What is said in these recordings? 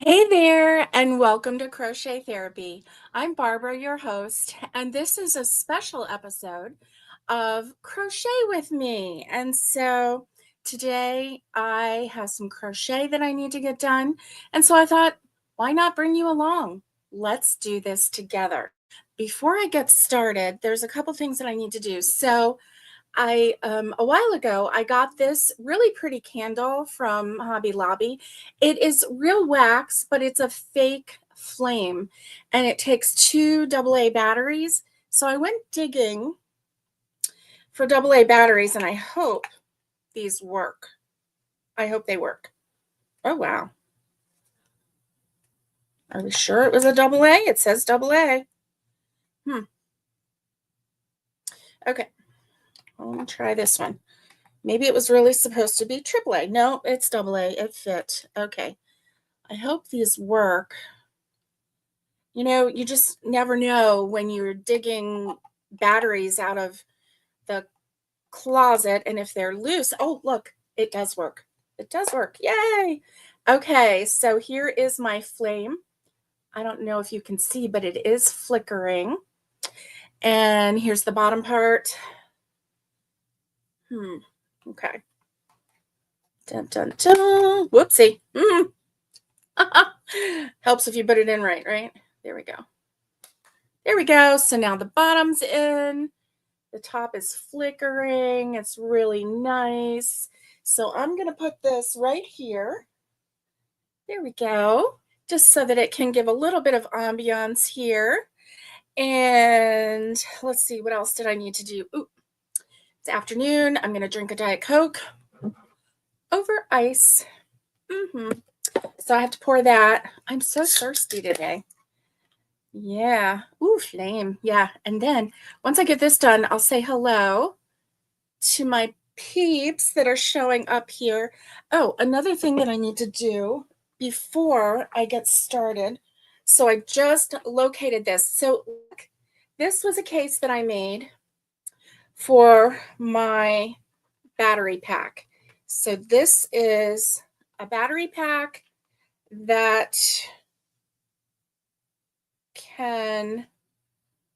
Hey there, and welcome to Crochet Therapy. I'm Barbara, your host, and this is a special episode of Crochet with Me. And so today I have some crochet that I need to get done. And so I thought, why not bring you along? Let's do this together. Before I get started, there's a couple things that I need to do. So a while ago I got this really pretty candle from Hobby Lobby. It is real wax, but it's a fake flame, and it takes two AA batteries. So I went digging for AA batteries, and I hope these work. I hope they work. Oh wow. Are we sure it was a AA? It says AA. Okay. Let me try this one. Maybe it was really supposed to be AAA. No, it's AA. It fit. Okay. I hope these work. You know, you just never know when you're digging batteries out of the closet and if they're loose. Oh, look, it does work. It does work. Yay. Okay, so here is my flame. I don't know if you can see, but it is flickering. And here's the bottom part. Okay. Dun, dun, dun. Whoopsie. Helps if you put it in right? There we go. There we go. So now the bottom's in. The top is flickering. It's really nice. So I'm going to put this right here. There we go. Just so that it can give a little bit of ambiance here. And let's see, what else did I need to do? Ooh, it's afternoon. I'm going to drink a Diet Coke over ice. So I have to pour that. I'm so thirsty today. Yeah. Ooh, flame. Yeah. And then once I get this done, I'll say hello to my peeps that are showing up here. Oh, another thing that I need to do before I get started. So I just located this. So this was a case that I made for my battery pack. So this is a battery pack that can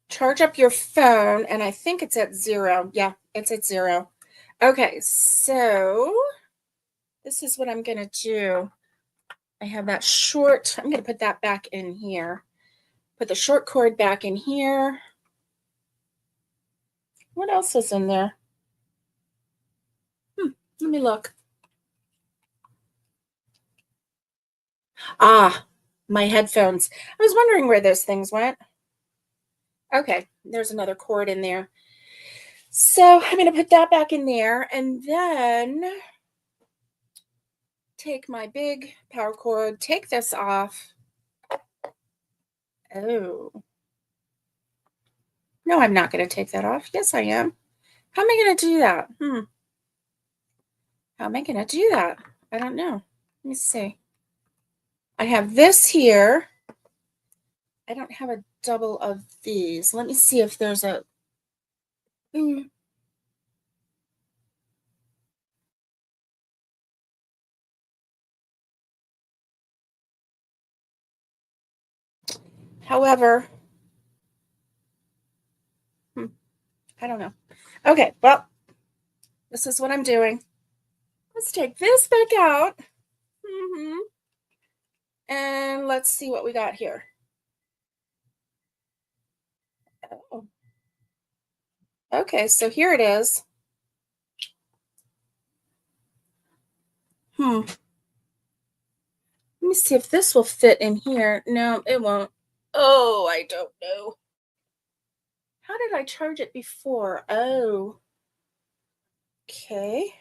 charge up your phone, and I think it's at 0. Yeah, it's at 0. Okay, so this is what I'm going to do. I have that short, I'm going to put that back in here. Put the short cord back in here. What else is in there? Let me look. Ah, my headphones. I was wondering where those things went. Okay, there's another cord in there. So I'm going to put that back in there, and then take my big power cord, take this off. Oh. No, I'm not going to take that off. Yes, I am. How am I going to do that? How am I going to do that? I don't know. Let me see. I have this here. I don't have a double of these. Let me see if there's a... However, I don't know. Okay, well, this is what I'm doing. Let's take this back out. And let's see what we got here. Oh. Okay, so here it is. Let me see if this will fit in here. No, it won't. Oh, I don't know. How did I charge it before? Oh. Okay.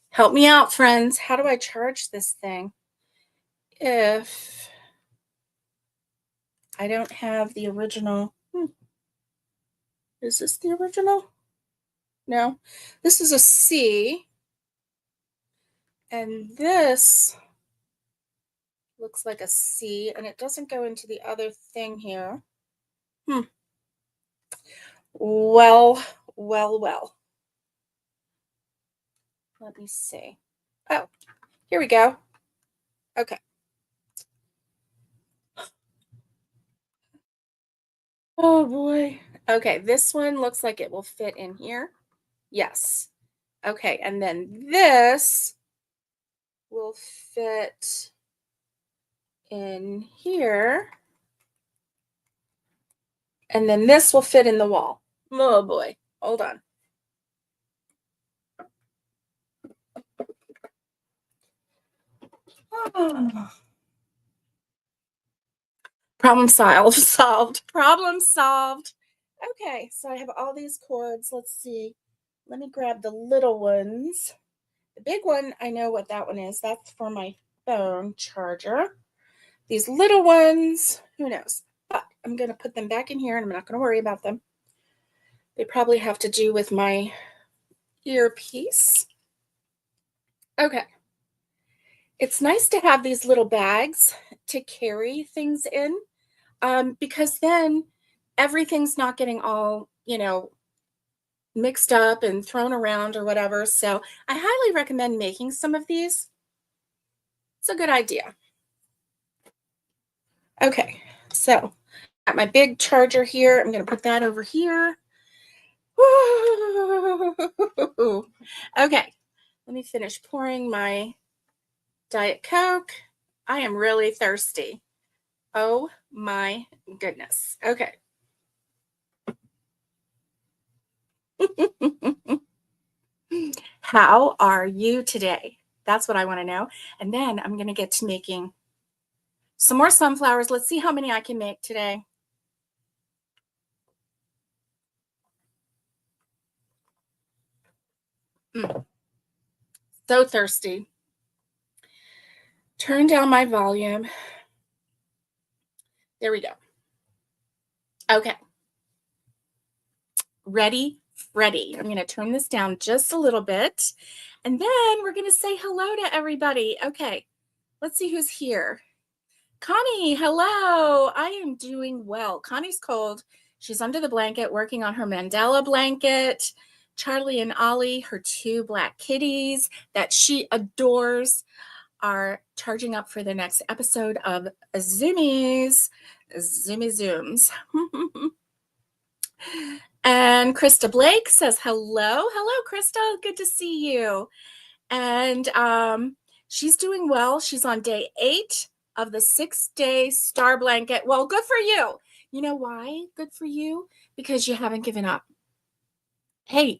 Help me out, friends. How do I charge this thing? If I don't have the original. Is this the original? No. This is a C. And this looks like a C, and it doesn't go into the other thing here. Well. Let me see. Oh, here we go. Okay. Oh boy. Okay, this one looks like it will fit in here. Yes. Okay, and then this will fit in here. And then this will fit in the wall. Oh boy. Hold on. Problem solved. Solved. Problem solved. Okay, so I have all these cords. Let's see. Let me grab the little ones. The big one, I know what that one is. That's for my phone charger. These little ones, who knows? But I'm going to put them back in here and I'm not going to worry about them. They probably have to do with my earpiece. Okay. It's nice to have these little bags to carry things in, because then everything's not getting all, mixed up and thrown around or whatever. So I highly recommend making some of these. It's a good idea. Okay, so got my big charger here. I'm going to put that over here. Okay, let me finish pouring my Diet Coke. I am really thirsty. Oh my goodness. Okay. How are you today? That's what I want to know. And then I'm going to get to making some more sunflowers. Let's see how many I can make today. So thirsty. Turn down my volume. There we go. Okay. Ready? Ready. I'm going to turn this down just a little bit. And then we're going to say hello to everybody. Okay. Let's see who's here. Connie, hello. I am doing well. Connie's cold. She's under the blanket working on her mandala blanket. Charlie and Ollie, her two black kitties that she adores, are charging up for the next episode of Zoomies. Zoomy Zooms. And Krista Blake says hello. Hello, Krista. Good to see you. And she's doing well. She's on day 8 of the 6-day star blanket. Well, good for you. You know why? Good for you? Because you haven't given up. Hey,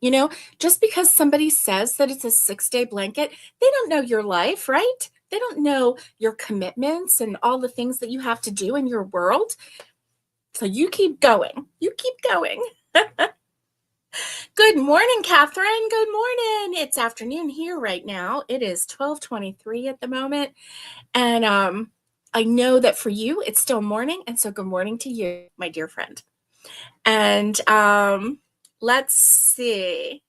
just because somebody says that it's a 6-day blanket, they don't know your life, right? They don't know your commitments and all the things that you have to do in your world. So you keep going. You keep going. Good morning, Catherine. Good morning. It's afternoon here right now. It is 12:23 at the moment. And I know that for you, it's still morning. And so good morning to you, my dear friend. And let's see.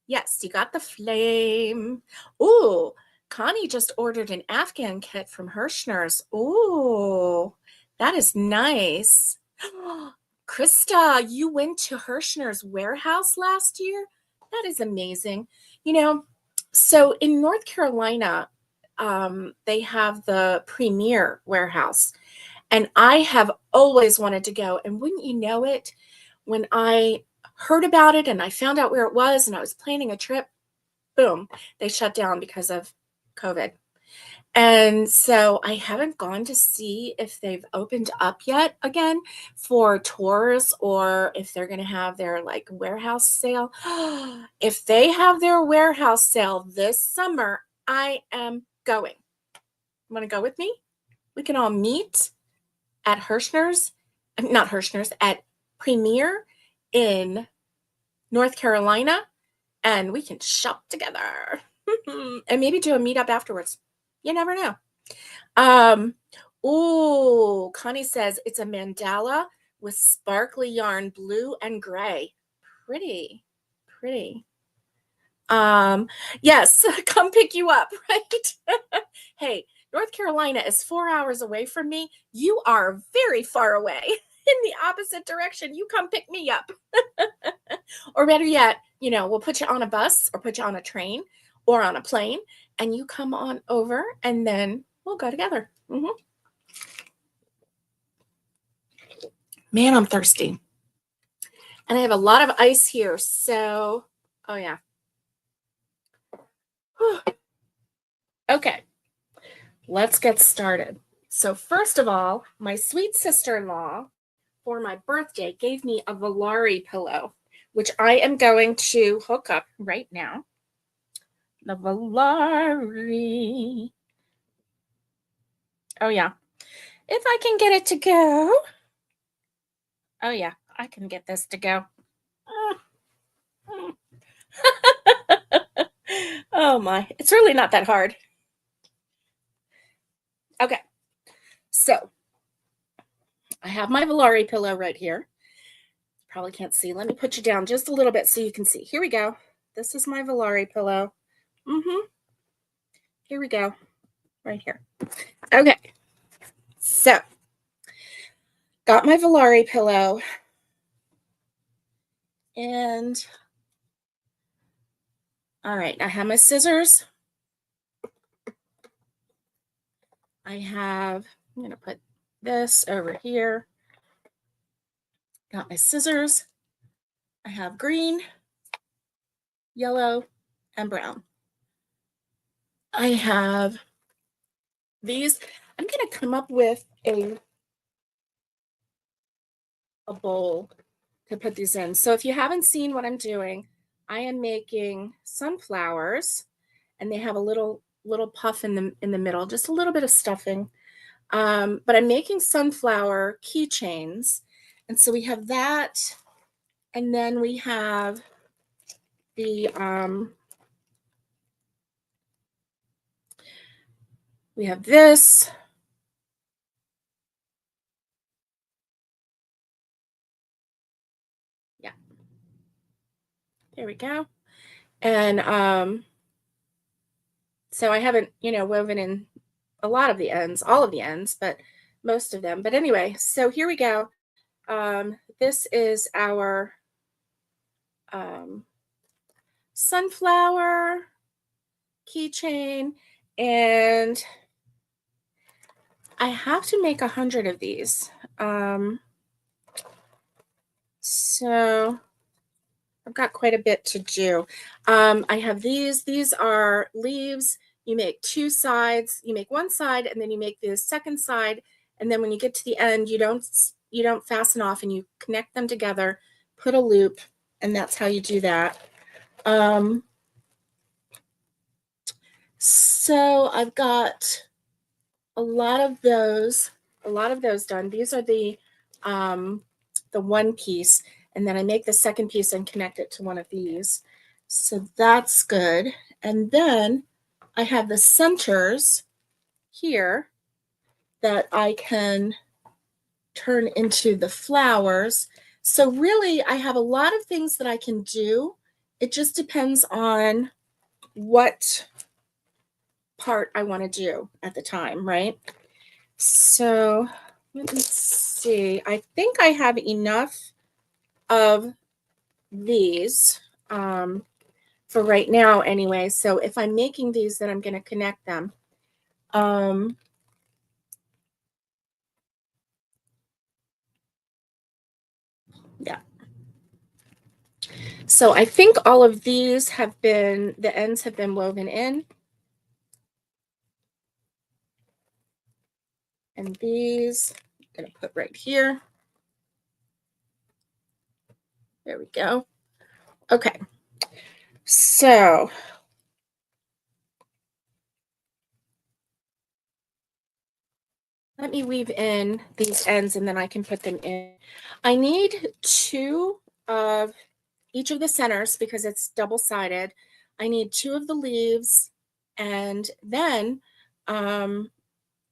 Yes, you got the flame. Ooh, Connie just ordered an Afghan kit from Hirschner's. Ooh, that is nice. Krista, you went to Hirschner's warehouse last year? That is amazing. So in North Carolina, they have the Premier warehouse. And I have always wanted to go. And wouldn't you know it, when I heard about it and I found out where it was and I was planning a trip, boom, they shut down because of COVID. And so I haven't gone to see if they've opened up yet again for tours or if they're going to have their warehouse sale. If they have their warehouse sale this summer, I am going. Want to go with me? We can all meet at not Hirschner's, at Premier in North Carolina, and we can shop together and maybe do a meetup afterwards. You never know. Ooh, Connie says it's a mandala with sparkly yarn, blue and gray. Pretty. Yes, come pick you up, right? Hey, North Carolina is 4 hours away from me. You are very far away in the opposite direction. You come pick me up. Or better yet, we'll put you on a bus or put you on a train or on a plane and you come on over and then we'll go together. Man, I'm thirsty. And I have a lot of ice here, so, oh yeah. Okay, let's get started. So first of all, my sweet sister-in-law for my birthday gave me a Volare pillow, which I am going to hook up right now. The Volare. Oh yeah. If I can get it to go. Oh yeah, I can get this to go. Oh my, it's really not that hard. Okay, so I have my Volare pillow right here. Probably can't see. Let me put you down just a little bit so you can see. Here we go. This is my Volare pillow. Here we go. Right here. Okay, so got my Volare pillow. And all right, I have my scissors. I'm going to put this over here. Got my scissors. I have green, yellow, and brown. I have these. I'm going to come up with a bowl to put these in. So if you haven't seen what I'm doing, I am making sunflowers, and they have a little puff in the middle, just a little bit of stuffing. But I'm making sunflower keychains. And so we have that. And then we have the, we have this. Yeah. There we go. And so I haven't, woven in a lot of the ends, all of the ends, but most of them. But anyway, so here we go. This is our sunflower keychain, and I have to make 100 of these. So I've got quite a bit to do. I have these are leaves. You make two sides, you make one side, and then you make the second side. And then when you get to the end, you don't fasten off, and you connect them together, put a loop, and that's how you do that. So I've got a lot of those done. These are the one piece, and then I make the second piece and connect it to one of these. So that's good. And then I have the centers here that I can turn into the flowers. So really, I have a lot of things that I can do. It just depends on what part I want to do at the time, right? So let me see. I think I have enough of these for right now anyway. So if I'm making these, then I'm going to connect them. Yeah. So I think all of these the ends have been woven in. And these I'm going to put right here. There we go. Okay. So let me weave in these ends, and then I can put them in. I need two of each of the centers because it's double-sided. I need two of the leaves, and then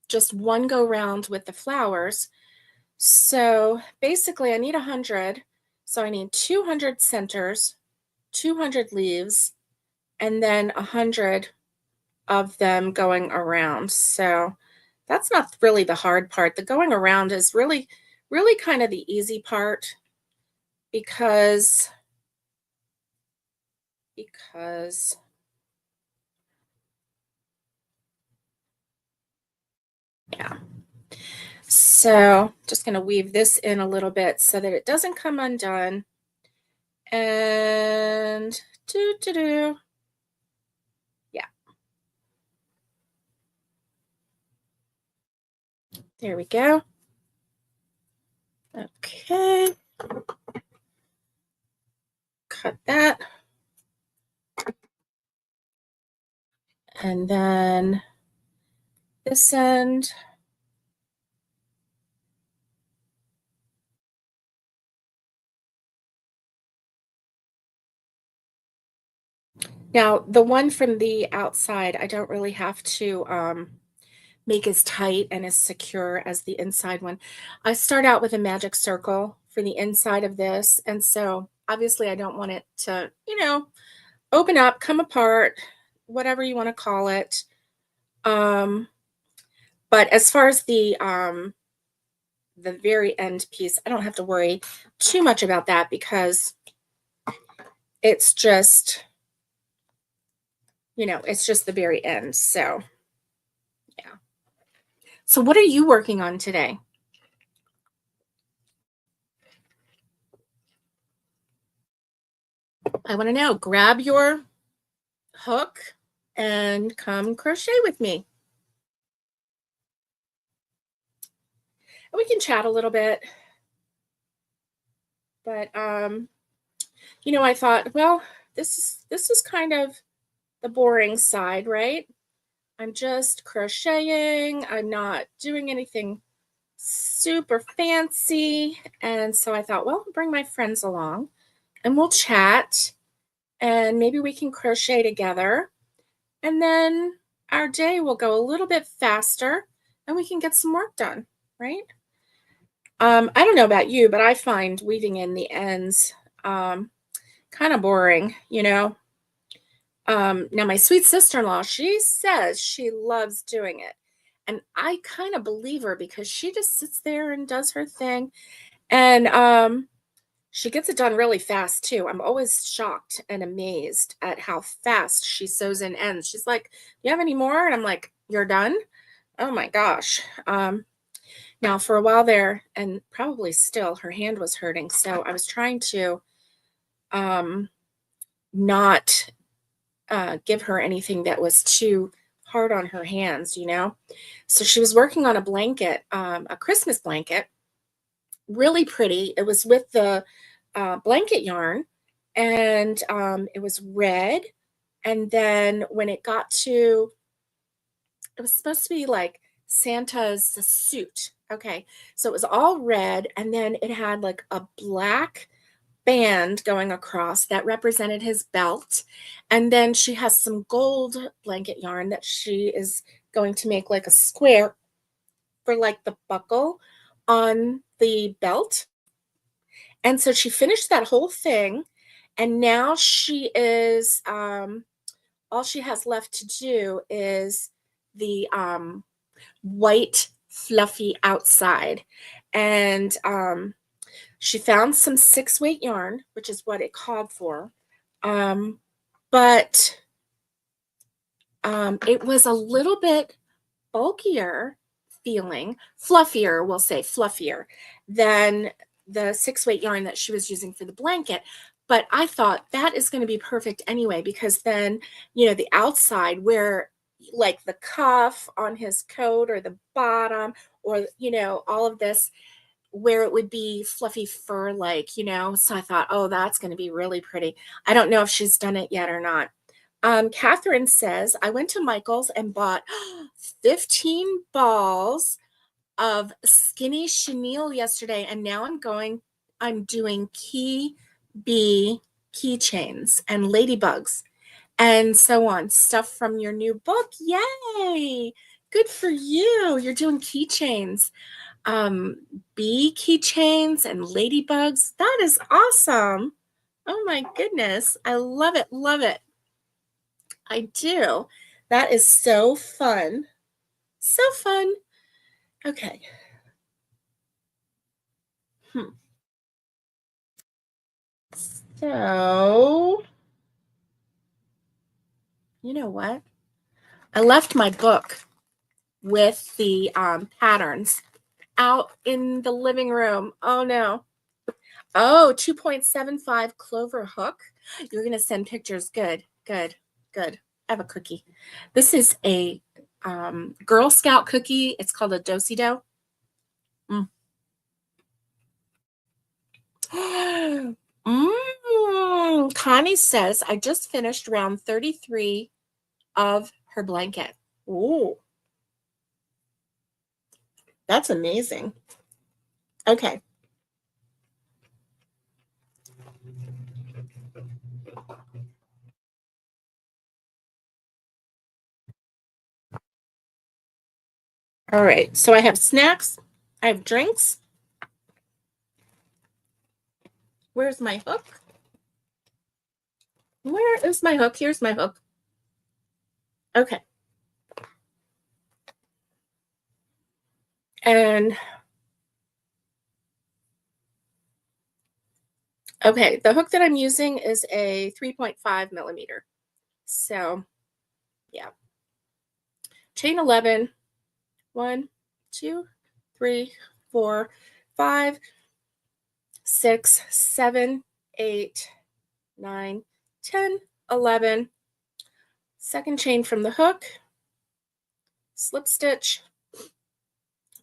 just one go round with the flowers. So basically I need 100. So I need 200 centers, 200 leaves, and then 100 of them going around. So that's not really the hard part. The going around is really kind of the easy part because Yeah. So just going to weave this in a little bit so that it doesn't come undone. And yeah, there we go. Okay. Cut that. And then this end. Now, the one from the outside, I don't really have to make as tight and as secure as the inside one. I start out with a magic circle for the inside of this. And so obviously I don't want it to, open up, come apart, whatever you want to call it. But as far as the very end piece, I don't have to worry too much about that because it's just, it's just the very end. So, yeah. So what are you working on today? I want to know. Grab your hook and come crochet with me. And we can chat a little bit. But I thought, well, this is kind of the boring side, right? I'm just crocheting. I'm not doing anything super fancy. And so I thought, well, I'll bring my friends along and we'll chat and maybe we can crochet together. And then our day will go a little bit faster and we can get some work done, right? I don't know about you, but I find weaving in the ends kind of boring, Now my sweet sister-in-law, she says she loves doing it. And I kind of believe her because she just sits there and does her thing. And she gets it done really fast too. I'm always shocked and amazed at how fast she sews in ends. She's like, "You have any more?" And I'm like, "You're done?" Oh my gosh. Now for a while there, and probably still, her hand was hurting. So I was trying to not give her anything that was too hard on her hands. So she was working on a blanket, a Christmas blanket, really pretty. It was with the blanket yarn, and it was red. And then when it got to, it was supposed to be like Santa's suit. Okay. So it was all red, and then it had like a black band going across that represented his belt. And then she has some gold blanket yarn that she is going to make like a square for like the buckle on the belt. And so she finished that whole thing. And now she is, all she has left to do is the white, fluffy outside. And she found some 6-weight yarn, which is what it called for. But it was a little bit bulkier feeling, fluffier, we'll say fluffier, than the 6-weight yarn that she was using for the blanket. But I thought that is going to be perfect anyway, because then, the outside where like the cuff on his coat or the bottom or, all of this, where it would be fluffy fur like. So I thought, oh, that's going to be really pretty. I don't know if she's done it yet or not. Catherine says, I went to Michael's and bought 15 balls of skinny chenille yesterday, and now I'm doing key bee keychains and ladybugs and so on. Stuff from your new book. Yay! Good for you. You're doing keychains, um, bee keychains and ladybugs. That is awesome. Oh my goodness. I love it. Love it. I do. That is so fun. So fun. Okay. So, you know what? I left my book with the patterns out in the living room. Oh no. Oh, 2.75 clover hook. You're going to send pictures. Good, good, good. I have a cookie. This is a Girl Scout cookie. It's called a do-si-do. Connie says, I just finished round 33 of her blanket. Ooh, that's amazing. Okay. All right. So I have snacks. I have drinks. Where's my hook? Where is my hook? Here's my hook. Okay. And okay, the hook that I'm using is a 3.5 millimeter. So yeah. Chain 11. 1, 2, 3, 4, 5, 6, 7, 8, 9, 10, 11. Second chain from the hook, slip stitch.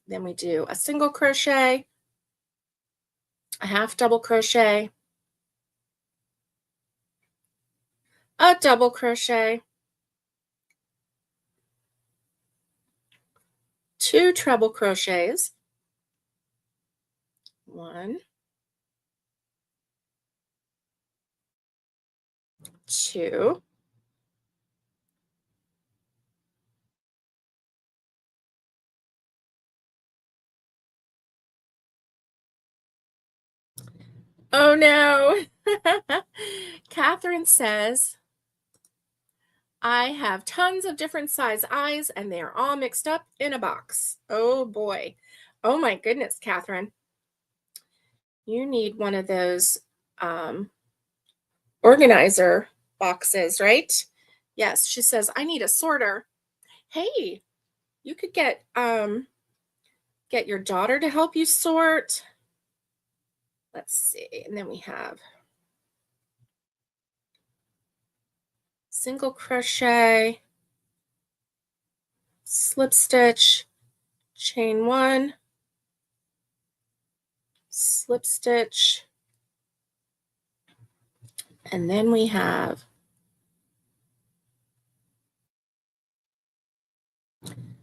Then we do a single crochet, a half double crochet, a double crochet, 2 treble crochets, 1, 2, oh no. Catherine says, I have tons of different size eyes and they are all mixed up in a box. Oh boy. Oh my goodness, Catherine. You need one of those organizer boxes, right? Yes, she says, I need a sorter. Hey, you could get your daughter to help you sort. Let's see. And then we have single crochet, slip stitch, chain 1, slip stitch, and then we have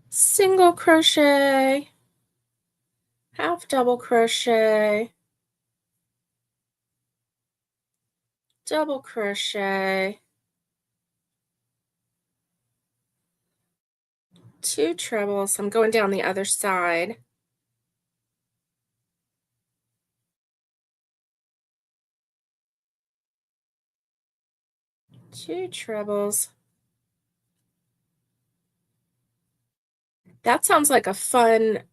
single crochet, half double crochet, double crochet, 2 trebles. I'm going down the other side. 2 trebles. That sounds like a fun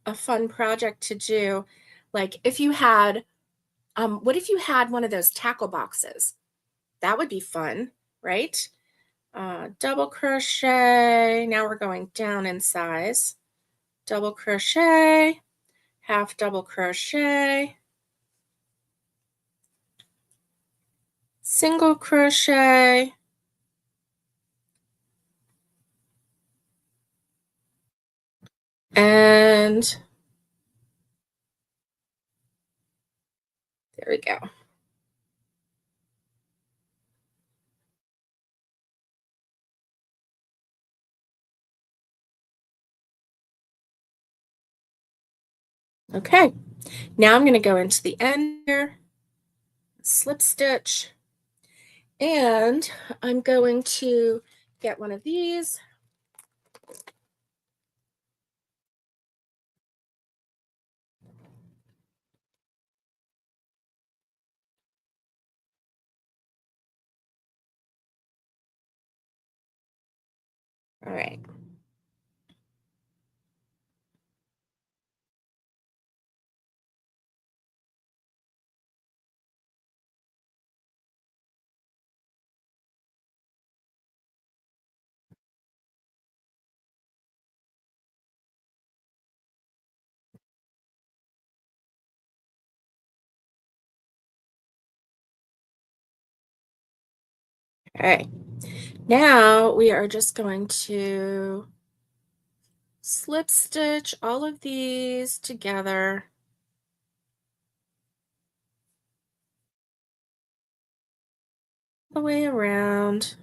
project to do. Like if you had what if you had one of those tackle boxes? That would be fun, right? Double crochet. Now we're going down in size. Double crochet, half double crochet, single crochet, and there we go. Okay, now I'm going to go into the end here, slip stitch, and I'm going to get one of these. All right. Okay. Now we are just going to slip stitch all of these together. The way around.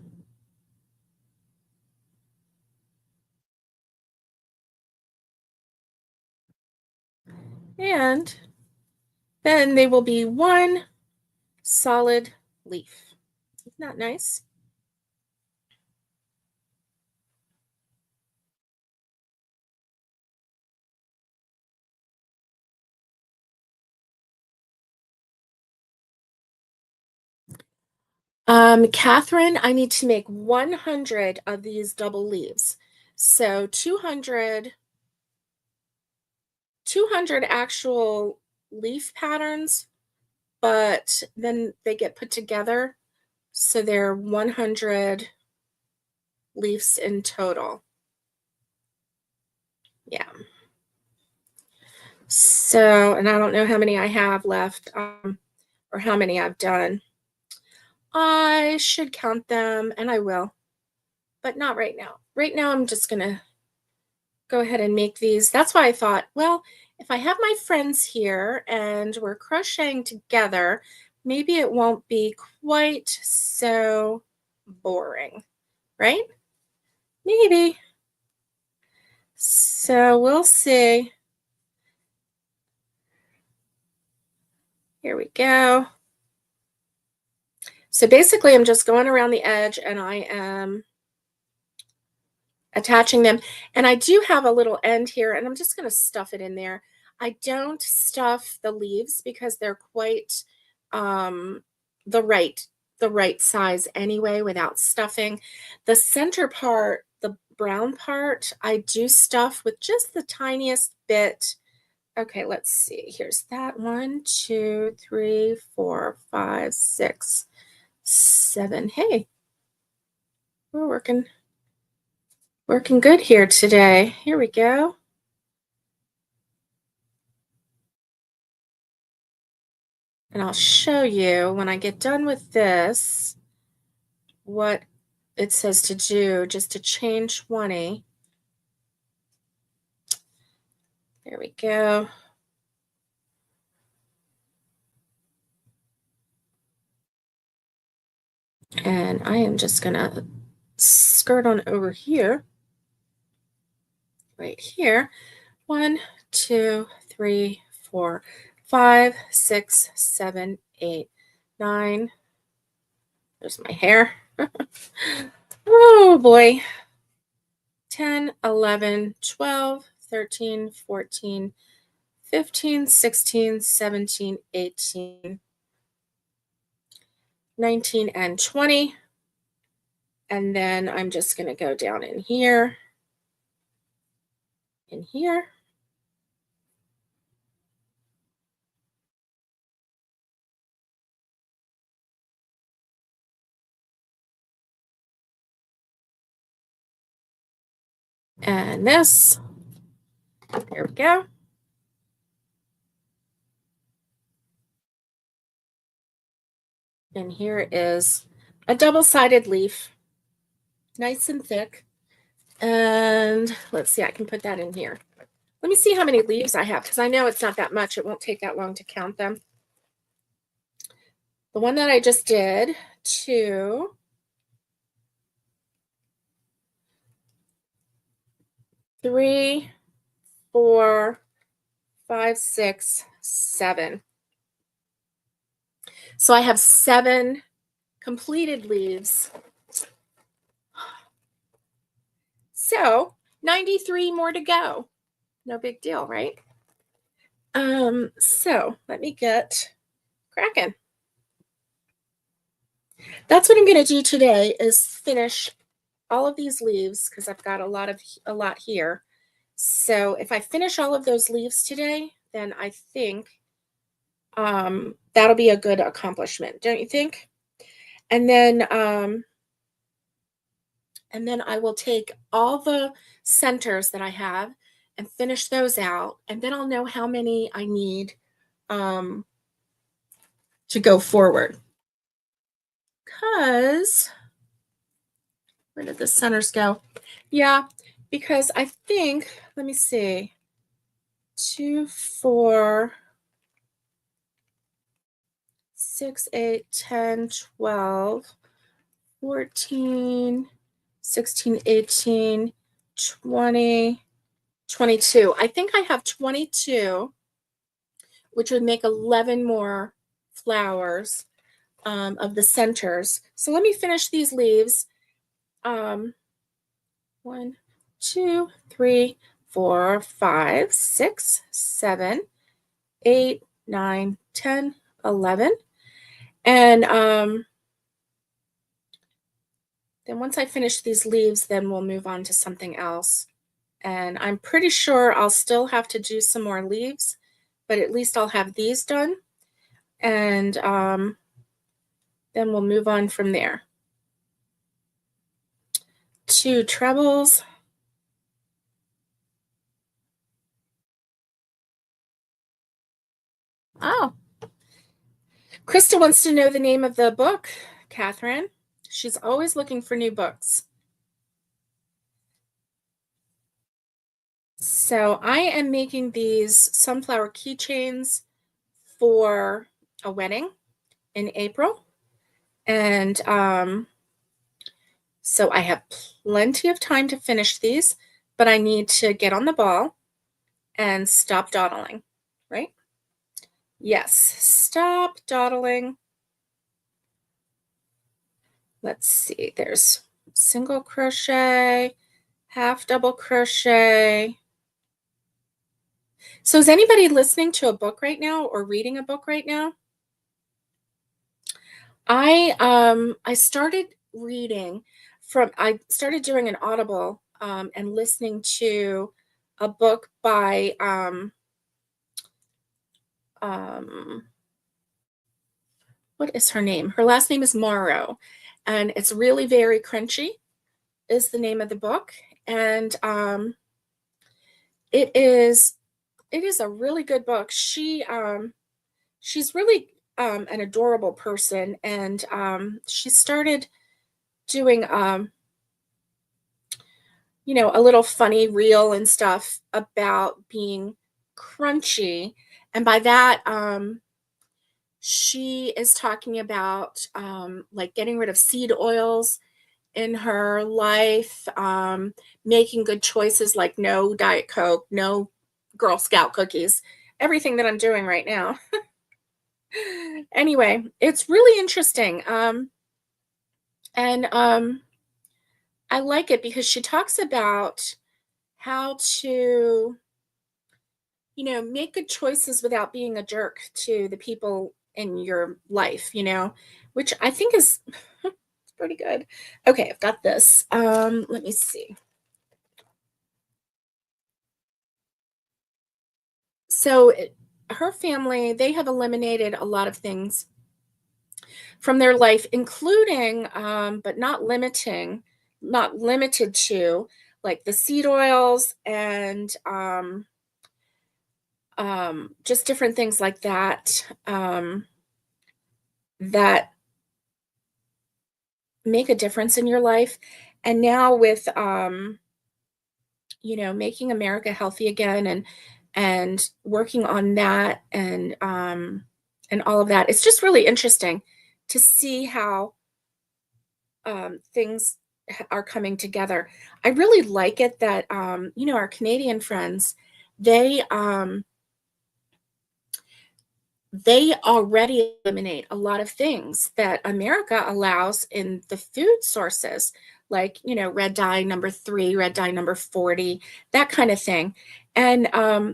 And then they will be one solid leaf. Isn't that nice? Catherine, I need to make 100 of these double leaves. So 200 actual leaf patterns, but then they get put together. So there are 100 leaves in total. Yeah. So, and I don't know how many I have left, or how many I've done. I should count them, and I will, but not right now. Right now, I'm just gonna go ahead and make these. That's why I thought, well, if I have my friends here and we're crocheting together, maybe it won't be quite so boring, right? Maybe. So we'll see. Here we go. So basically, I'm just going around the edge and I am attaching them. And I do have a little end here, and I'm just going to stuff it in there. I don't stuff the leaves because they're quite um, the right the right size anyway without stuffing. The center part, the brown part, I do stuff with just the tiniest bit. Okay, let's see. Here's that 1, 2, 3, 4, 5, 6, 7. Hey, we're working good here today. Here we go. And I'll show you when I get done with this what it says to do just to chain 20. There we go. And I am just going to skirt on over here, right here. 1, 2, 3, 4, 5, 6, 7, 8, 9. There's my hair. Oh boy. 10, 11, 12, 13, 14, 15, 16, 17, 18, 19, and 20. And then I'm just going to go down in here, in here. And this. There we go. And here is a double-sided leaf, nice and thick. And let's see, I can put that in here. Let me see how many leaves I have, because I know it's not that much. It won't take that long to count them. The one that I just did, 2, 3, 4, 5, 6, 7. So I have 7 completed leaves. So 93 more to go. No big deal, right? So let me get cracking. That's what I'm going to do today is finish all of these leaves because I've got a lot here. So if I finish all of those leaves today, then I think that'll be a good accomplishment, don't you think? And then I will take all the centers that I have and finish those out, and then I'll know how many I need to go forward. Because Where did the centers go? Yeah, because I think, let me see, 2, 4, 6, 8, 10, 12, 14, 16, 18, 20, 22. I think I have 22, which would make 11 more flowers of the centers. So let me finish these leaves. 1, 2, 3, 4, 5, 6, 7, 8, 9, 10, 11. And then once I finish these leaves, then we'll move on to something else. And I'm pretty sure I'll still have to do some more leaves, but at least I'll have these done. And then we'll move on from there. 2 trebles. Oh, Krista wants to know the name of the book, Catherine. She's always looking for new books. So I am making these sunflower keychains for a wedding in April. And so I have plenty of time to finish these, but I need to get on the ball and stop dawdling, right? Yes, stop dawdling. Let's see, there's single crochet, half double crochet. So is anybody listening to a book right now or reading a book right now? I started reading I started doing an Audible and listening to a book by what is her name? Her last name is Morrow, and it's really very crunchy is the name of the book. And it is a really good book. She's really an adorable person, and she started doing a little funny reel and stuff about being crunchy. And by that, she is talking about like getting rid of seed oils in her life, making good choices like no Diet Coke, no Girl Scout cookies, everything that I'm doing right now. Anyway, it's really interesting. And I like it because she talks about how to, make good choices without being a jerk to the people in your life, which I think is pretty good. Okay, I've got this. Let me see. So her family, they have eliminated a lot of things from their life, including, but not limited to, like the seed oils and just different things like that, that make a difference in your life. And now with, making America healthy again and working on that and all of that, it's just really interesting to see how things are coming together. I really like it that our Canadian friends, they they already eliminate a lot of things that America allows in the food sources, like, red dye number 3, red dye number 40, that kind of thing. And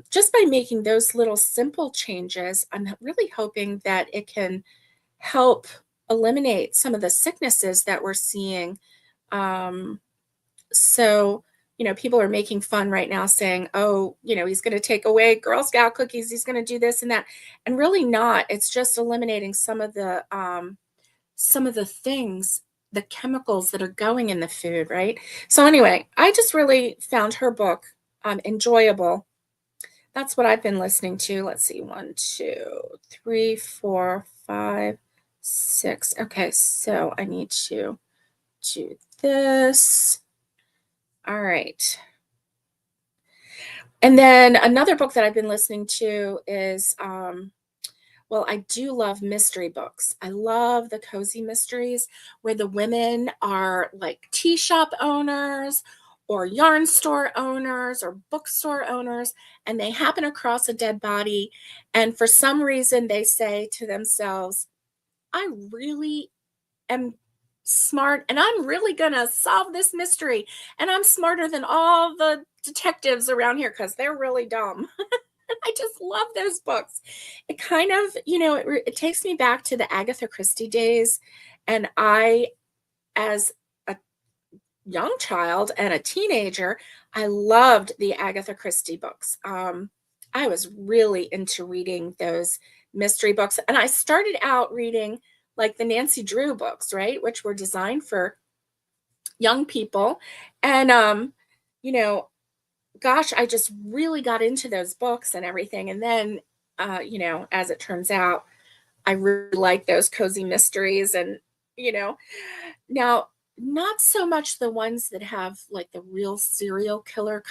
just by making those little simple changes, I'm really hoping that it can help eliminate some of the sicknesses that we're seeing. Um, so, people are making fun right now saying, oh, he's going to take away Girl Scout cookies. He's going to do this and that. And really not. It's just eliminating some of the things, the chemicals that are going in the food. Right. So anyway, I just really found her book enjoyable. That's what I've been listening to. Let's see. 1, 2, 3, 4, 5, 6. Okay. So I need to do this. All right. And then another book that I've been listening to is, well, I do love mystery books. I love the cozy mysteries where the women are like tea shop owners or yarn store owners or bookstore owners, and they happen across a dead body. And for some reason, they say to themselves, I really am smart and I'm really going to solve this mystery. And I'm smarter than all the detectives around here because they're really dumb. I just love those books. It kind of, it takes me back to the Agatha Christie days. And I, as a young child and a teenager, I loved the Agatha Christie books. I was really into reading those mystery books. And I started out reading like the Nancy Drew books, right? Which were designed for young people. And, you know, gosh, I just really got into those books and everything. And then, as it turns out, I really like those cozy mysteries. And, you know, now not so much the ones that have like the real serial killer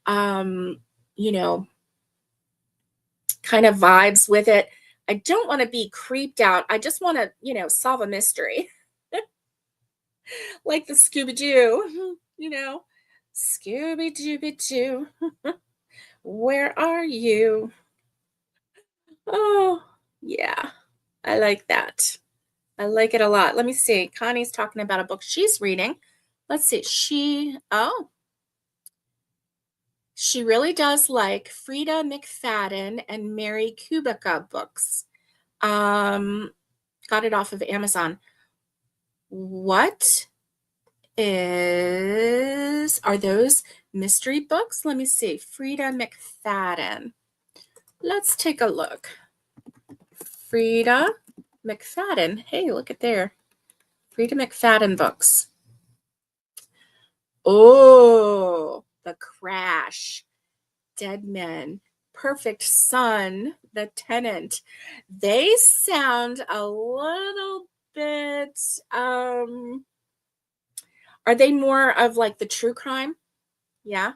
um, you know, kind of vibes with it. I don't want to be creeped out. I just want to, solve a mystery like the Scooby Doo, Scooby Dooby Doo, where are you? Oh, yeah. I like that. I like it a lot. Let me see. Connie's talking about a book she's reading. Let's see. She really does like Frida McFadden and Mary Kubica books. Um, got it off of Amazon. What are those mystery books? Let me see. Frida McFadden. Let's take a look. Frida McFadden. Hey, look at there. Frida McFadden books. Oh, The Crash, Dead Men, Perfect Sun, The Tenant. They sound a little bit, are they more of like the true crime? Yeah.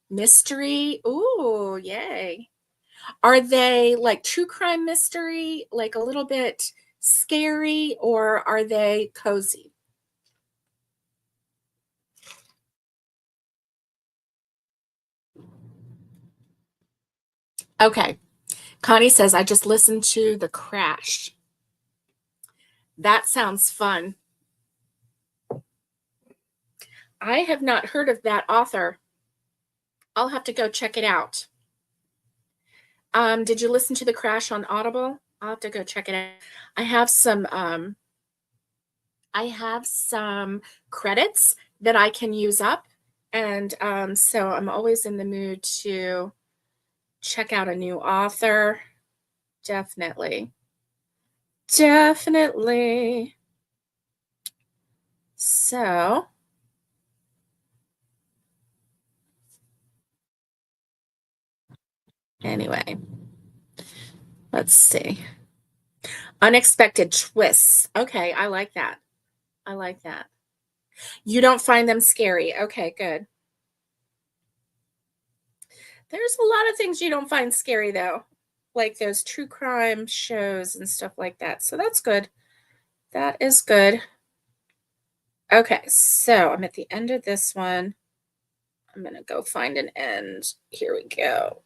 Mystery. Ooh, yay. Are they like true crime mystery, like a little bit scary, or are they cozy? Okay. Connie says, I just listened to The Crash. That sounds fun. I have not heard of that author. I'll have to go check it out. Did you listen to The Crash on Audible? I'll have to go check it out. I have some credits that I can use up. And so I'm always in the mood to check out a new author. Definitely. Definitely. So, anyway, let's see. Unexpected twists. Okay, I like that. I like that. You don't find them scary. Okay, good. There's a lot of things you don't find scary though, like those true crime shows and stuff like that. So that's good. That is good. Okay, so I'm at the end of this one. I'm going to go find an end. Here we go.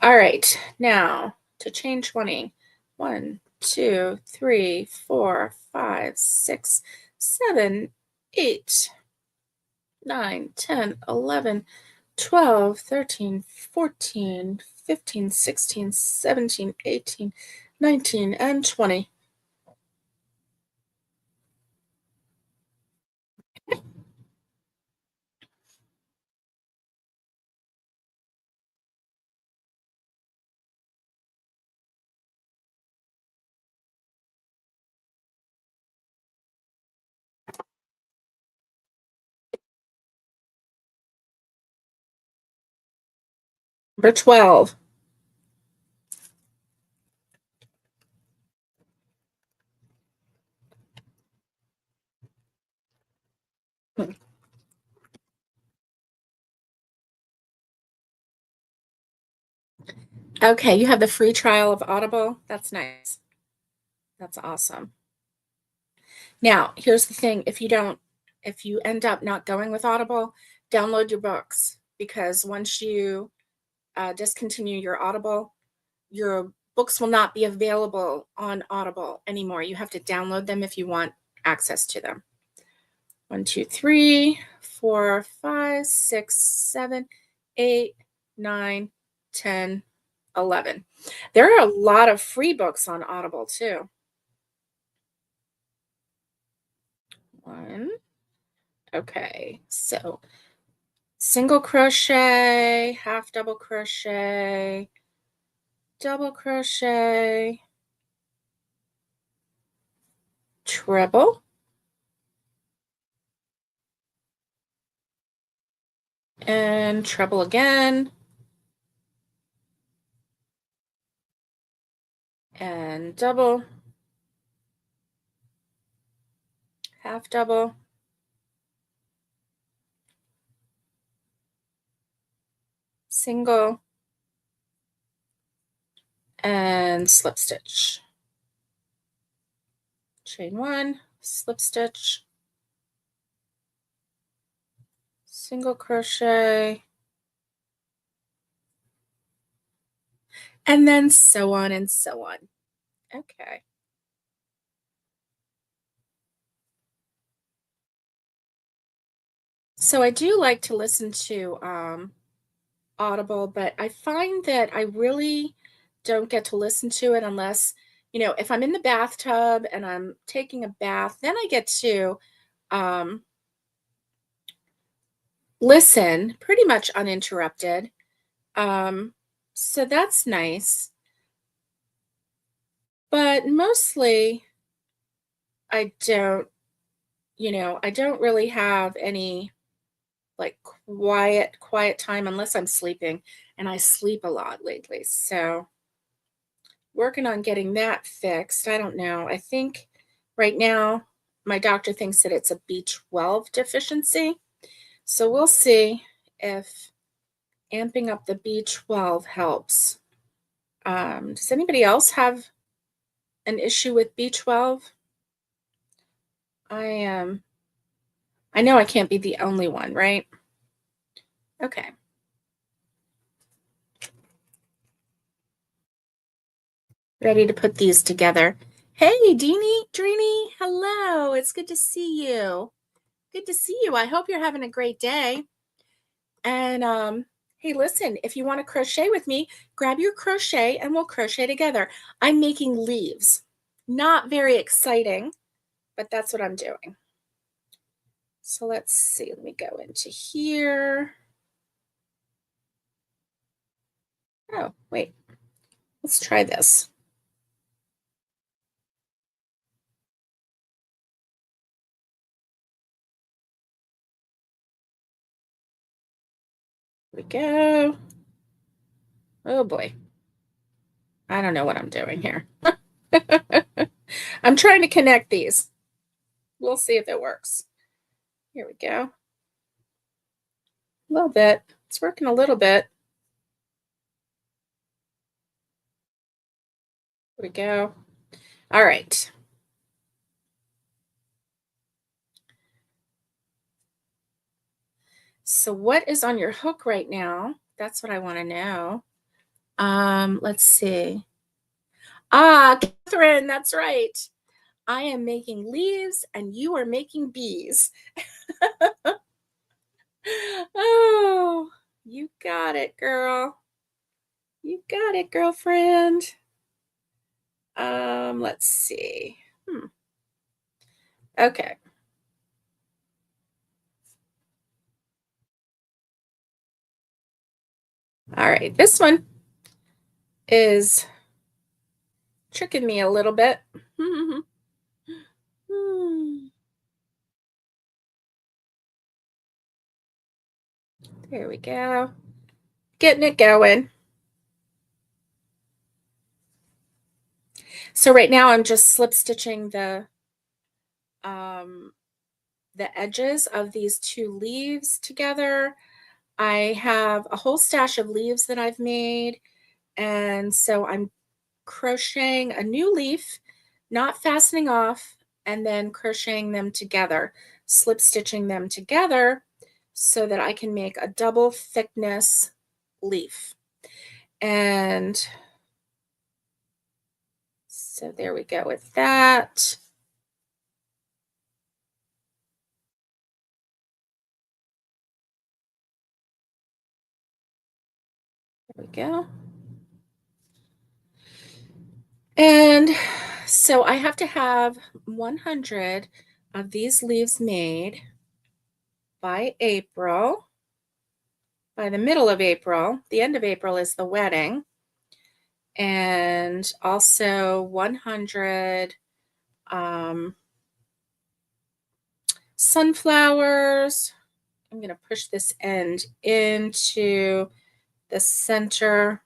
All right, now to chain 20. 1, 2, 3, 4, 5, 6, 7, 8, 9, 10, 11, 12, 13, 14, 15, 16, 17, 18, 19, and 20. Number 12. Okay, you have the free trial of Audible. That's nice. That's awesome. Now, here's the thing, if you end up not going with Audible, download your books, because once you discontinue your Audible, your books will not be available on Audible anymore. You have to download them if you want access to them. 1, 2, 3, 4, 5, 6, 7, 8, 9, 10, 11. There are a lot of free books on Audible too. 1. Okay, so single crochet, half double crochet, treble, and treble again, and double, half double, single, and slip stitch. Chain 1, slip stitch, single crochet, and then so on and so on. Okay. So I do like to listen to Audible, but I find that I really don't get to listen to it unless, if I'm in the bathtub and I'm taking a bath, then I get to um, listen pretty much uninterrupted. Um, so that's nice. But mostly I don't, I don't really have any like quiet time unless I'm sleeping, and I sleep a lot lately. So working on getting that fixed. I don't know. I think right now my doctor thinks that it's a B12 deficiency. So we'll see if amping up the B12 helps. Does anybody else have an issue with B12? I know I can't be the only one, right? Okay. Ready to put these together. Hey, Drini, hello. It's good to see you. Good to see you. I hope you're having a great day. And hey, listen, if you want to crochet with me, grab your crochet and we'll crochet together. I'm making leaves. Not very exciting, but that's what I'm doing. So let's see. Let me go into here. Oh, wait. Let's try this. Here we go. Oh boy. I don't know what I'm doing here. I'm trying to connect these. We'll see if it works. Here we go. A little bit. It's working a little bit. Here we go. All right. So what is on your hook right now? That's what I want to know. Let's see. Ah, Catherine, that's right. I am making leaves and you are making bees. Oh, you got it, girl. You got it, girlfriend. Let's see. Okay. All right. This one is tricking me a little bit. There we go. Getting it going. So right now I'm just slip stitching the edges of these two leaves together. I have a whole stash of leaves that I've made, And so I'm crocheting a new leaf, not fastening off, and then crocheting them together, slip stitching them together so that I can make a double thickness leaf. And so there we go with that. There we go. And so I have to have 100 of these leaves made by April, by the middle of April. The end of April is the wedding. And also 100 sunflowers. I'm going to push this end into the center.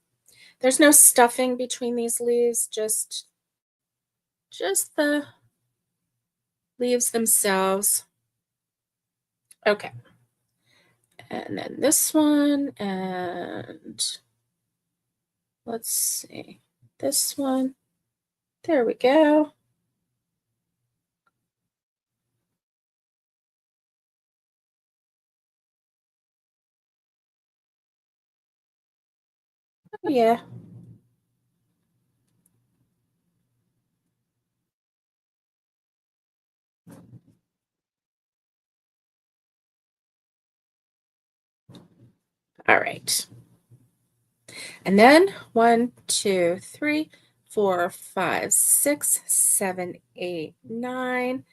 There's no stuffing between these leaves, just the leaves themselves. Okay. And then this one, and let's see, this one. There we go. Oh, yeah. All right. And then 1, 2, 3, 4, 5, 6, 7, 8, 9,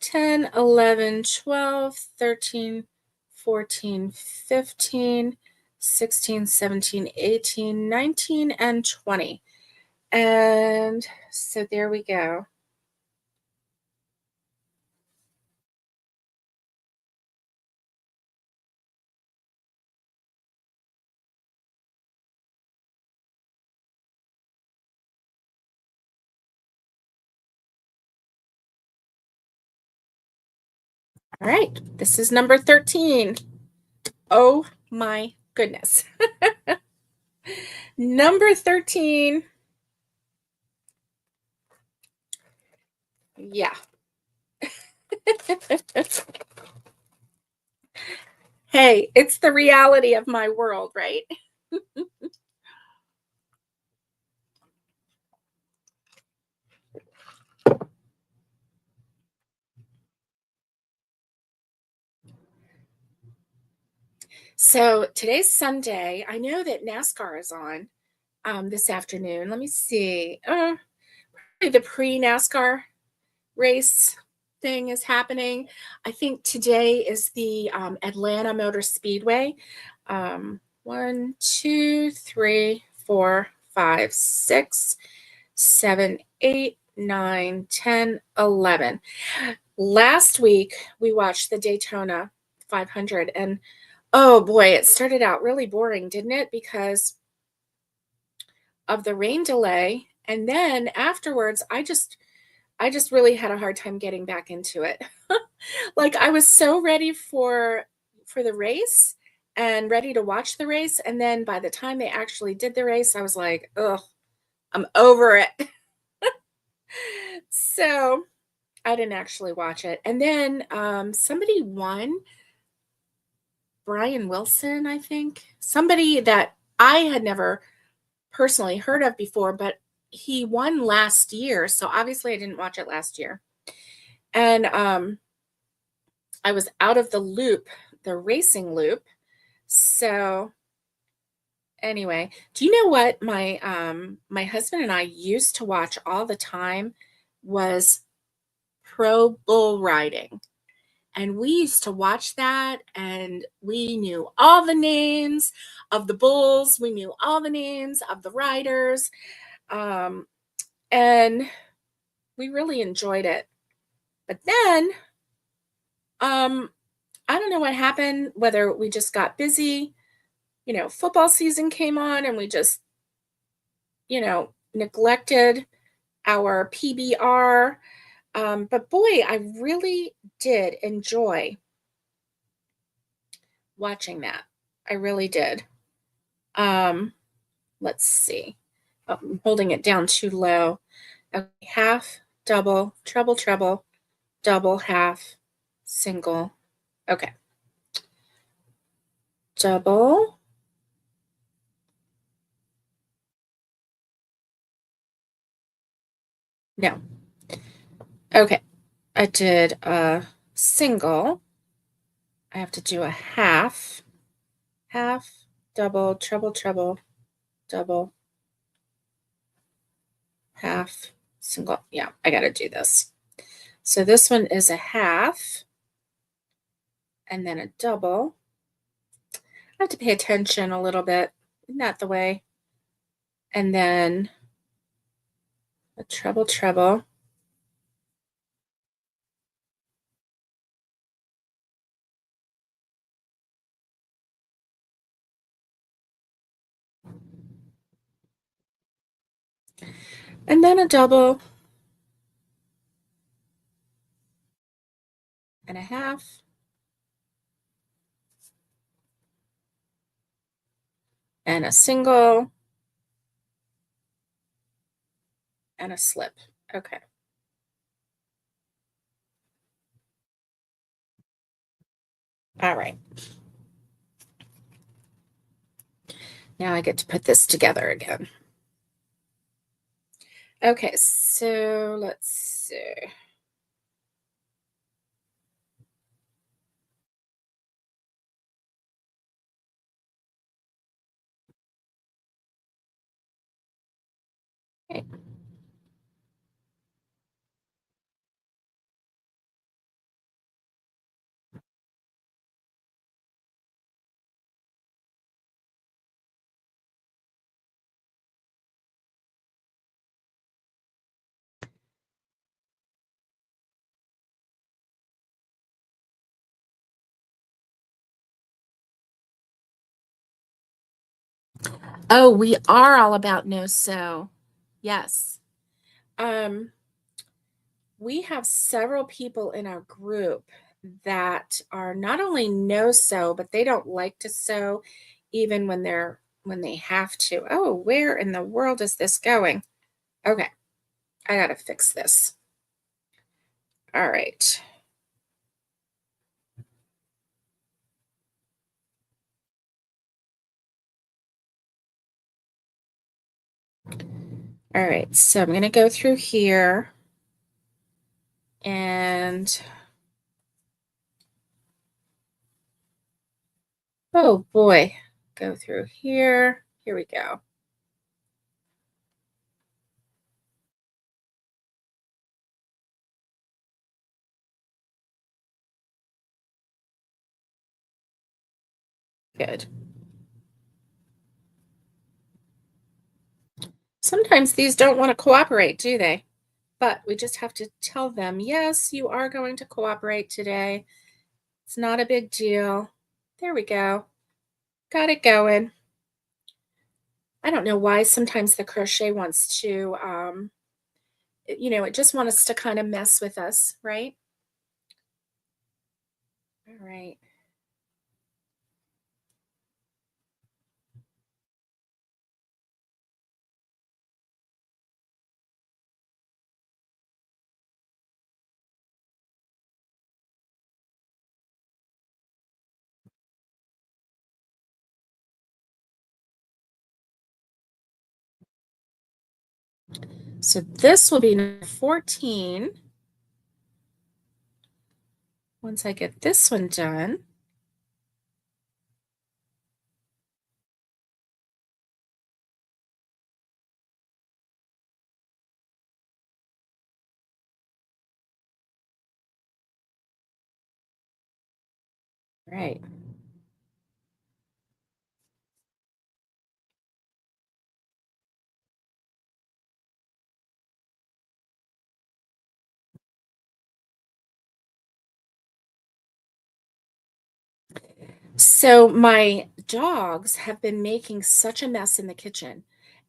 10, 11, 12, 13, 14, 15, 16, 17, 18, 19, and 20. And so there we go. All right, this is number 13. Oh my goodness. Number 13. Yeah. Hey, it's the reality of my world, right? So today's Sunday. I know that NASCAR is on this afternoon. Let me see. The pre-NASCAR race thing is happening. I think today is the Atlanta Motor Speedway. 1, 2, 3, 4, 5, 6, 7, 8, 9, 10, 11. Last week we watched the Daytona 500, and oh boy, it started out really boring, didn't it? Because of the rain delay. And then afterwards, I just really had a hard time getting back into it. Like I was so ready for the race and ready to watch the race, and then by the time they actually did the race, I was like, "Ugh, I'm over it." So, I didn't actually watch it. And then somebody won, Brian Wilson, I think. Somebody that I had never personally heard of before, but he won last year, so obviously I didn't watch it last year. And I was out of the loop, the racing loop. So anyway, do you know what my husband and I used to watch all the time was pro bull riding. And we used to watch that, and we knew all the names of the bulls, we knew all the names of the riders. Um, and we really enjoyed it. But then um I don't know what happened, whether we just got busy, football season came on and we just, neglected our PBR. But boy, I really did enjoy watching that. I really did. Um, let's see. Oh, I'm holding it down too low. Okay, half, double, treble, treble, double, half, single. Okay. Double. No. Okay. I did a single. I have to do a half, half, double, treble, treble, double, half, single. Yeah, I got to do this. So this one is a half and then a double. I have to pay attention a little bit. Isn't that the way? And then a treble, treble. And then a double and a half. And a single and a slip. Okay. All right. Now I get to put this together again. Okay, so let's see. Okay. Oh, we are all about no sew. Yes. Um, we have several people in our group that are not only no sew, but they don't like to sew even when they have to. Oh, where in the world is this going? Okay, I gotta fix this. All right. All right, so I'm gonna go through here and oh boy, go through here. Here we go. Good. Sometimes these don't want to cooperate, do they? But we just have to tell them, yes, you are going to cooperate today. It's not a big deal. There we go. Got it going. I don't know why sometimes the crochet wants to, it just wants us to kind of mess with us, right? All right. So this will be number 14. Once I get this one done. Right. So my dogs have been making such a mess in the kitchen.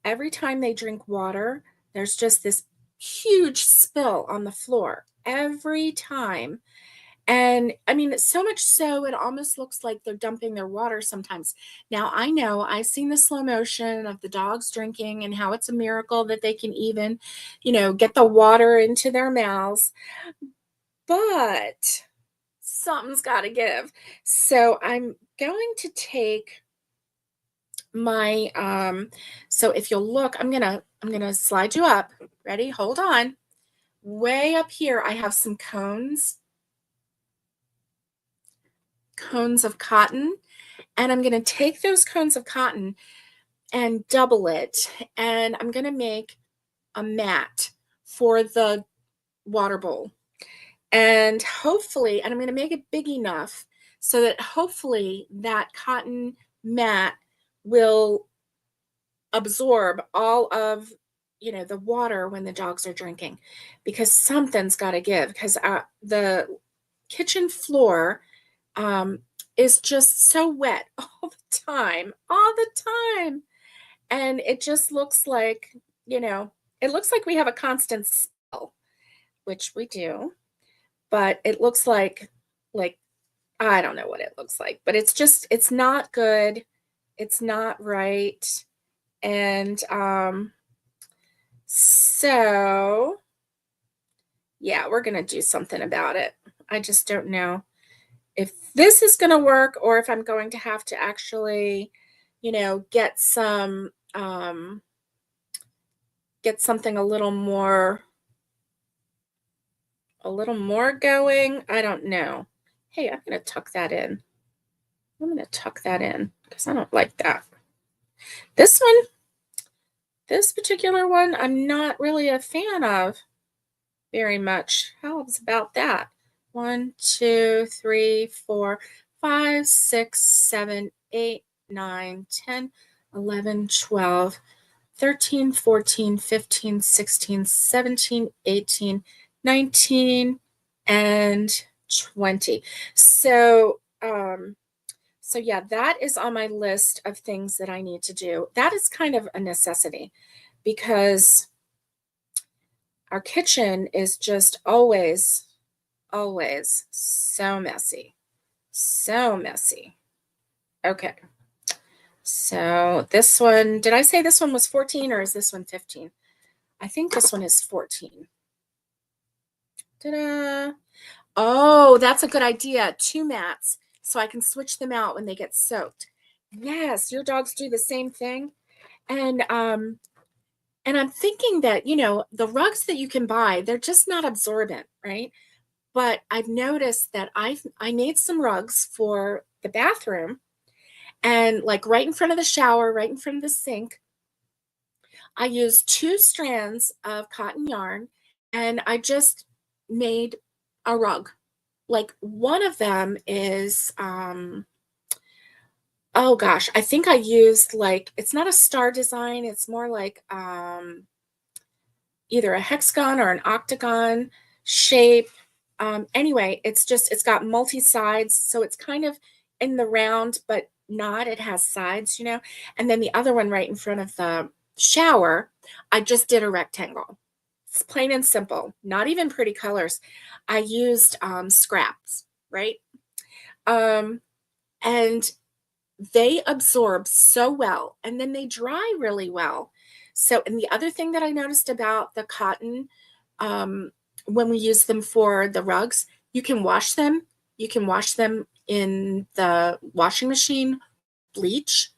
Every time they drink water, there's just this huge spill on the floor every time. And I mean, so much so it almost looks like they're dumping their water sometimes. Now, I know I've seen the slow motion of the dogs drinking and how it's a miracle that they can even, get the water into their mouths, but something's got to give. So I'm going to take my so if you'll look, I'm going to slide you up. Ready? Hold on. Way up here I have some cones of cotton, and I'm going to take those cones of cotton and double it, and I'm going to make a mat for the water bowl. And hopefully, and I'm going to make it big enough so that hopefully that cotton mat will absorb all of the water when the dogs are drinking, because something's got to give, because the kitchen floor um, is just so wet all the time. And it just looks like, it looks like we have a constant spill, which we do, but it looks like, I don't know what it looks like, but it's not good. It's not right. And so yeah, we're going to do something about it. I just don't know if this is going to work, or if I'm going to have to actually, get something a little more going. I don't know. Hey, I'm going to tuck that in. I'm going to tuck that in because I don't like that. This particular one, I'm not really a fan of very much. How's about that? 1, 2, 3, 4, 5, 6, 7, 8, 9, 10, 11, 12, 13, 14, 15, 16, 17, 18, 19, and 20. So yeah, that is on my list of things that I need to do. That is kind of a necessity, because our kitchen is just always so messy. So messy. Okay. So this one, did I say this one was 14, or is this one 15? I think this one is 14. Ta-da. Oh, that's a good idea. 2 mats, so I can switch them out when they get soaked. Yes, your dogs do the same thing. And I'm thinking that, the rugs that you can buy, they're just not absorbent, right? But I've noticed that I made some rugs for the bathroom, and like right in front of the shower, right in front of the sink, I used 2 strands of cotton yarn, and I just made a rug. Like, one of them is oh gosh, I think I used, like, it's not a star design, it's more like either a hexagon or an octagon shape. Anyway, it's got multi sides, so it's kind of in the round, but not. It has sides, And then the other one right in front of the shower, I just did a rectangle. It's plain and simple, not even pretty colors. I used scraps, right? And they absorb so well, and then they dry really well. So, and the other thing that I noticed about the cotton, when we use them for the rugs, you can wash them. You can wash them in the washing machine, bleach.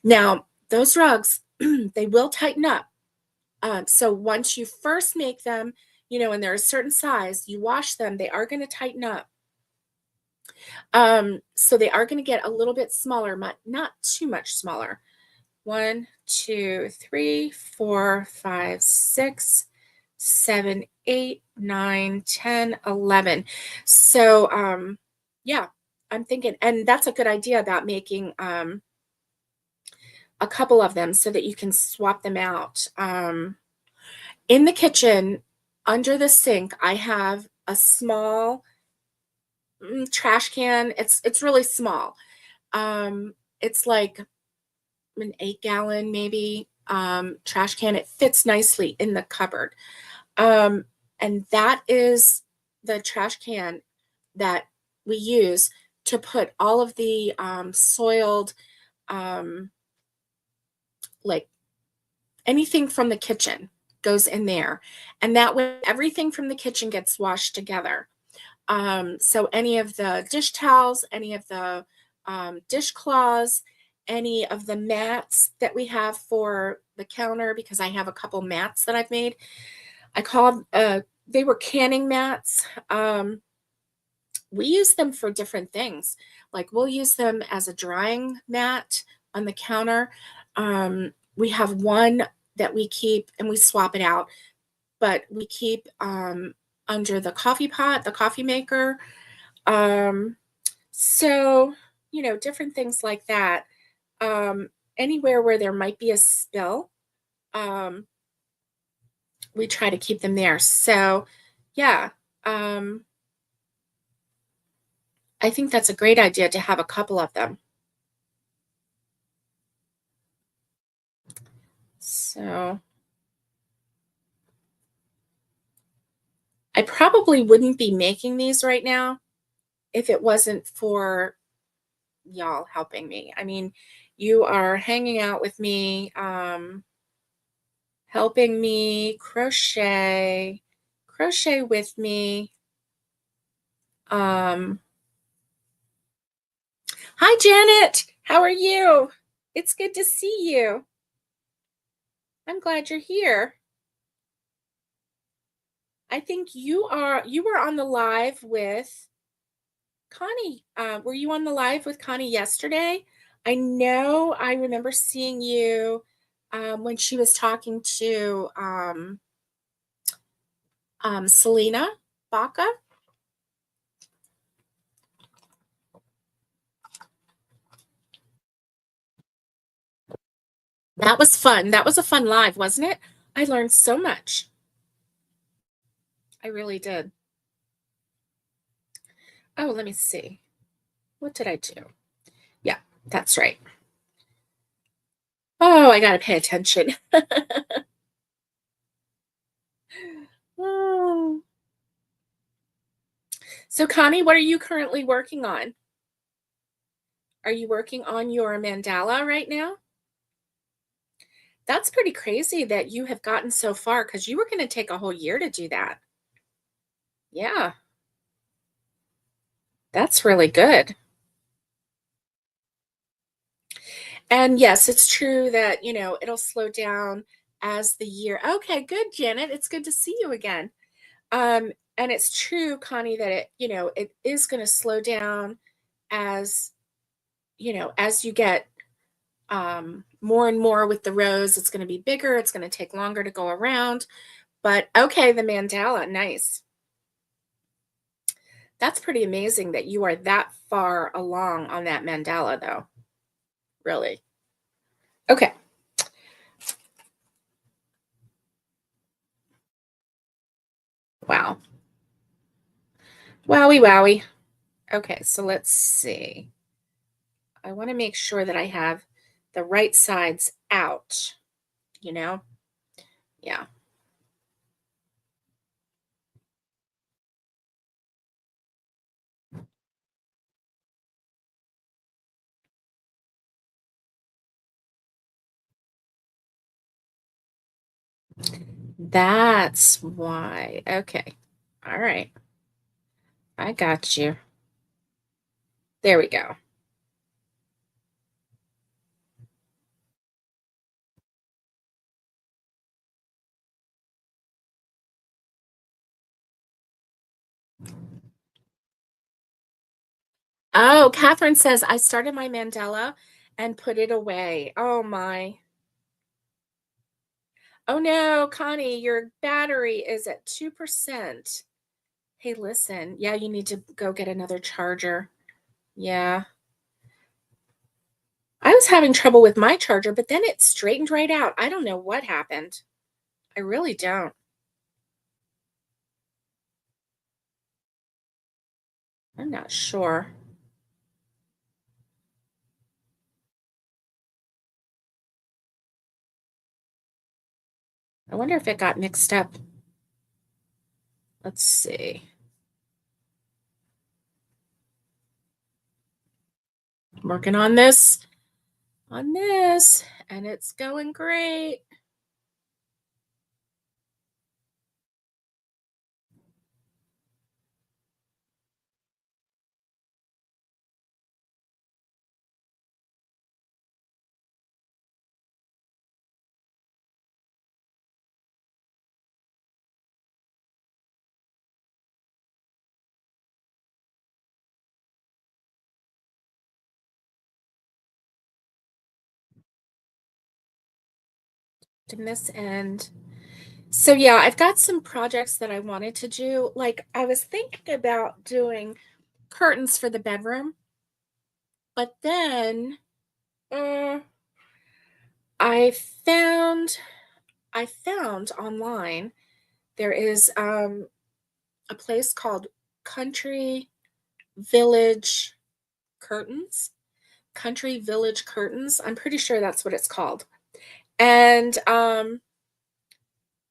Now, those rugs, they will tighten up. So once you first make them, and they're a certain size, you wash them, they are going to tighten up. So they are going to get a little bit smaller, not too much smaller. 1, 2, 3, 4, 5, 6, 7, 8, 9, 10, 11. So yeah, I'm thinking, and that's a good idea about making a couple of them so that you can swap them out. In the kitchen, under the sink, I have a small trash can. It's really small. It's like an 8-gallon maybe trash can. It fits nicely in the cupboard. And that is the trash can that we use to put all of the soiled, um, like anything from the kitchen goes in there. And that way, everything from the kitchen gets washed together. So any of the dish towels, any of the dishcloths, any of the mats that we have for the counter, because I have a couple mats that I've made. I call they were canning mats. We use them for different things. Like we'll use them as a drying mat on the counter. We have one that we keep and we swap it out, but we keep under the coffee pot, the coffee maker. Um, so, different things like that. Um, Anywhere where there might be a spill, um, we try to keep them there. So, yeah, um, I think that's a great idea to have a couple of them. So, I probably wouldn't be making these right now if it wasn't for y'all helping me. I mean, you are hanging out with me, helping me crochet with me. Um, Hi, Janet. How are you? It's good to see you. I'm glad you're here. I think you were on the live with Connie. Were you on the live with Connie yesterday? I know I remember seeing you when she was talking to Selena Baca. That was fun. That was a fun live, wasn't it? I learned so much. I really did. Oh, let me see. What did I do? Yeah, that's right. Oh, I got to pay attention. Oh. So, Connie, what are you currently working on? Are you working on your mandala right now? That's pretty crazy that you have gotten so far because you were going to take a whole year to do that. Yeah, that's really good. And yes, it's true that, it'll slow down as the year. Okay, good, Janet. It's good to see you again. And it's true, Connie, that it is going to slow down as, as you get more and more with the rows. It's going to be bigger. It's going to take longer to go around. But okay, the mandala, nice. That's pretty amazing that you are that far along on that mandala, though. Really. Okay. Wow. Wowie, wowie. Okay, so let's see. I want to make sure that I have the right sides out, you know? Yeah. That's why. Okay. All right. I got you. There we go. Oh, Catherine says, I started my mandala and put it away. Oh, my. Oh, no, Connie, your battery is at 2%. Hey, listen. Yeah, you need to go get another charger. Yeah. I was having trouble with my charger, but then it straightened right out. I don't know what happened. I really don't. I'm not sure. I wonder if it got mixed up. Let's see. working on this, and it's going great. In this end. So yeah, I've got some projects that I wanted to do. Like I was thinking about doing curtains for the bedroom, but then uh, I found I found online there is a place called Country Village Curtains. Country Village Curtains. I'm pretty sure that's what it's called. And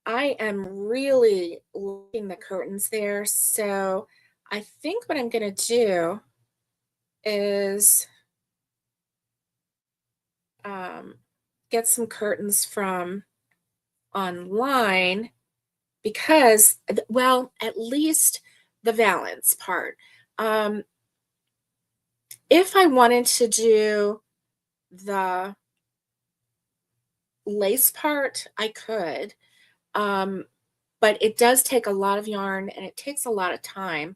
I am really liking the curtains there. So I think what I'm going to do is um, get some curtains from online because, well, at least the valance part. Um, if I wanted to do the lace part, I could. Um, but it does take a lot of yarn and it takes a lot of time.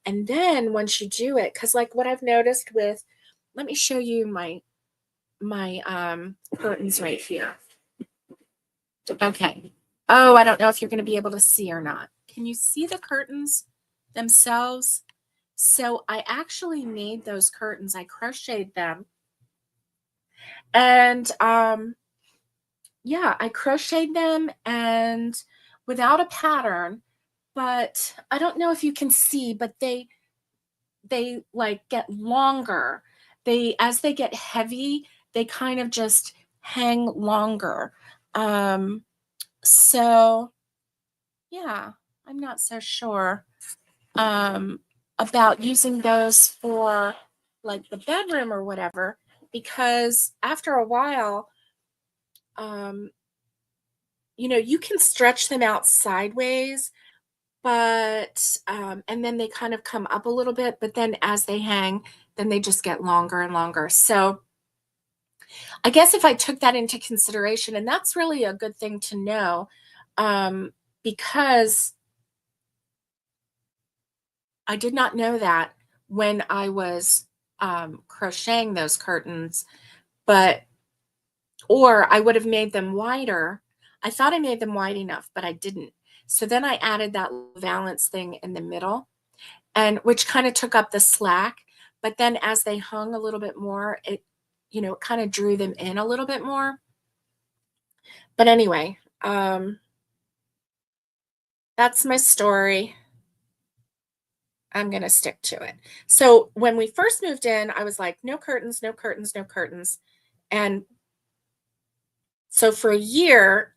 And then once you do it, because like what I've noticed with, let me show you my curtains right here. Okay. Oh, I don't know if you're going to be able to see or not. Can you see the curtains themselves? So I actually made those curtains. I crocheted them. And yeah, I crocheted them and without a pattern, but I don't know if you can see, but they like get longer. They as they get heavy, they kind of just hang longer. Um so yeah, I'm not so sure um about using those for like the bedroom or whatever because after a while um you can stretch them out sideways but and then they kind of come up a little bit but then as they hang then they just get longer and longer. So I guess if I took that into consideration, and that's really a good thing to know, because I did not know that when I was crocheting those curtains, but or I would have made them wider. I thought I made them wide enough, but I didn't. So then I added that valance thing in the middle, and which kind of took up the slack. But then as they hung a little bit more, it kind of drew them in a little bit more. But anyway, that's my story. I'm going to stick to it. So when we first moved in, I was like, no curtains, no curtains, no curtains. And so for a year,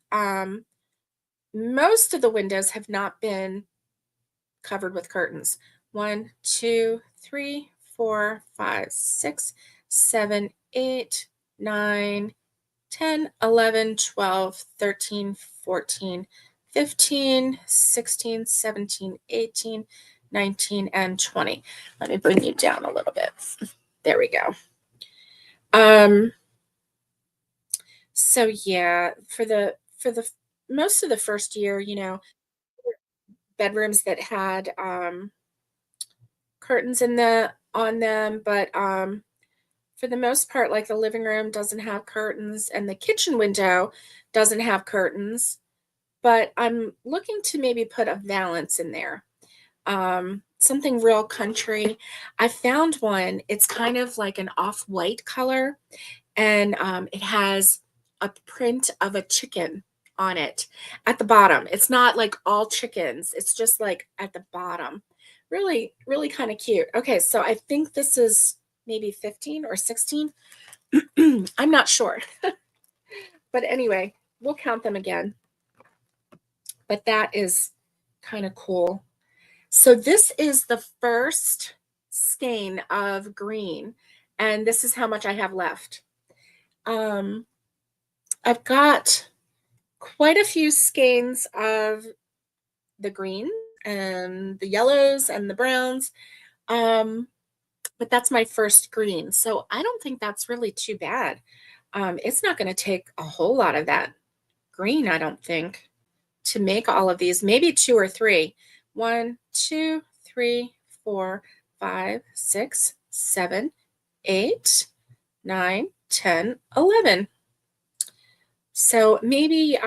most of the windows have not been covered with curtains. 1, 2, 3, 4, 5, 6, 7, 8, 9, 10, 11, 12, 13, 14, 15, 16, 17, 18, 19, and 20. Let me bring you down a little bit. There we go. So yeah, for the most of the first year, bedrooms that had curtains in the on them, but for the most part, like the living room doesn't have curtains and the kitchen window doesn't have curtains. But I'm looking to maybe put a valance in there. Something real country. I found one. It's kind of like an off-white color, and it has a print of a chicken on it at the bottom. It's not like all chickens. It's just like at the bottom. Really, really kind of cute. Okay, so I think this is maybe 15 or 16. I'm not sure. But anyway, we'll count them again. But that is kind of cool. So this is the first skein of green. And this is how much I have left. I've got quite a few skeins of the green and the yellows and the browns. But that's my first green. So I don't think that's really too bad. It's not going to take a whole lot of that green, I don't think, to make all of these. Maybe 2 or 3. 1, 2, 3, 4, 5, 6, 7, 8, 9, 10, 11. So maybe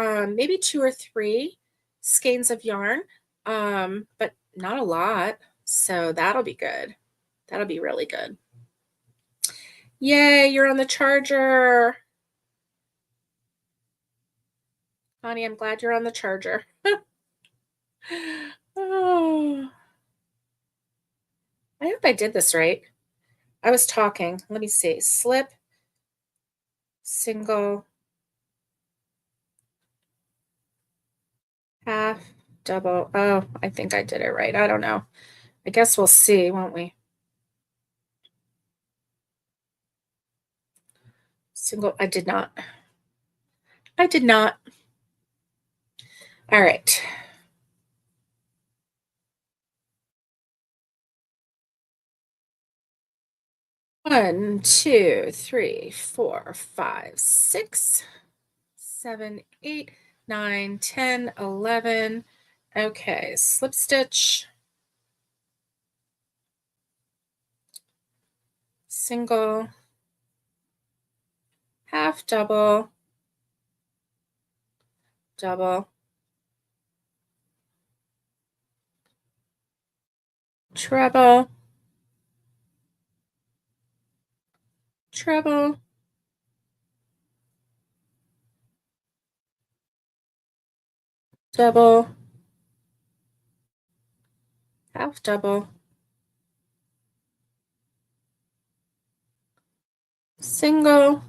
2 or 3 skeins of yarn, but not a lot. So that'll be good. That'll be really good. Yay, you're on the charger. Honey, I'm glad you're on the charger. Oh, I hope I did this right. I was talking. Let me see. Slip, single, half, double. Oh, I think I did it right. I don't know. I guess we'll see, won't we? Single. I did not. I did not. All right. One, two, three, four, five, 6, 7, 8, 9, 10, 11. Okay, slip stitch, single, half double, double, treble, treble, double, half double, single.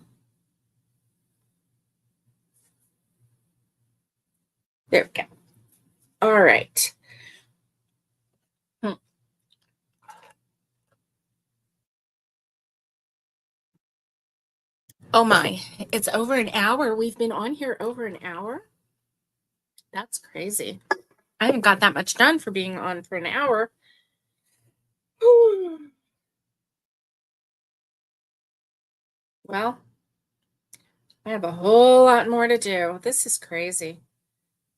There we go. All right. Oh my, it's over an hour. We've been on here over an hour. That's crazy. I haven't got that much done for being on for an hour. Well, I have a whole lot more to do. This is crazy.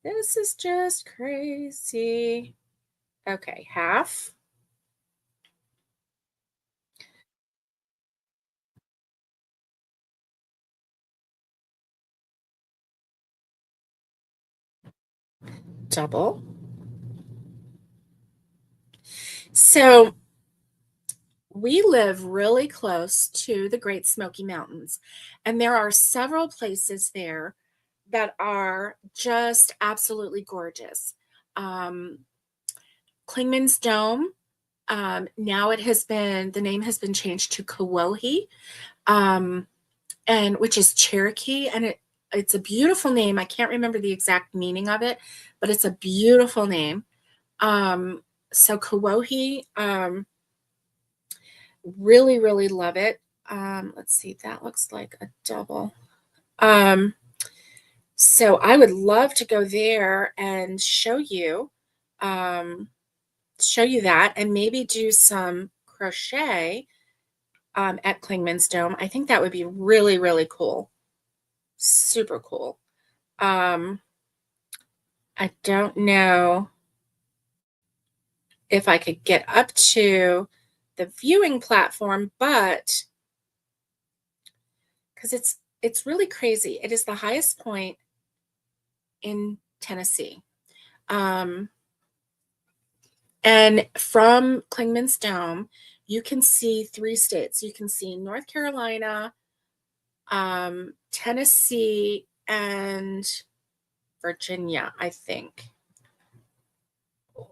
This is just crazy. Okay, half. Double. So we live really close to the Great Smoky Mountains, and there are several places there that are just absolutely gorgeous. Um, Klingman's Dome. Now the name has been changed to Kawohe, and which is Cherokee, and it's a beautiful name. I can't remember the exact meaning of it, but it's a beautiful name. So Kawohe, really, really love it. Let's see, that looks like a double. So I would love to go there and show you that, and maybe do some crochet at Klingman's Dome. I think that would be really, really cool. Super cool. I don't know if I could get up to the viewing platform, but because it's really crazy. It is the highest point in Tennessee. And from Klingman's Dome, you can see 3 states. You can see North Carolina, Tennessee, and Virginia, I think.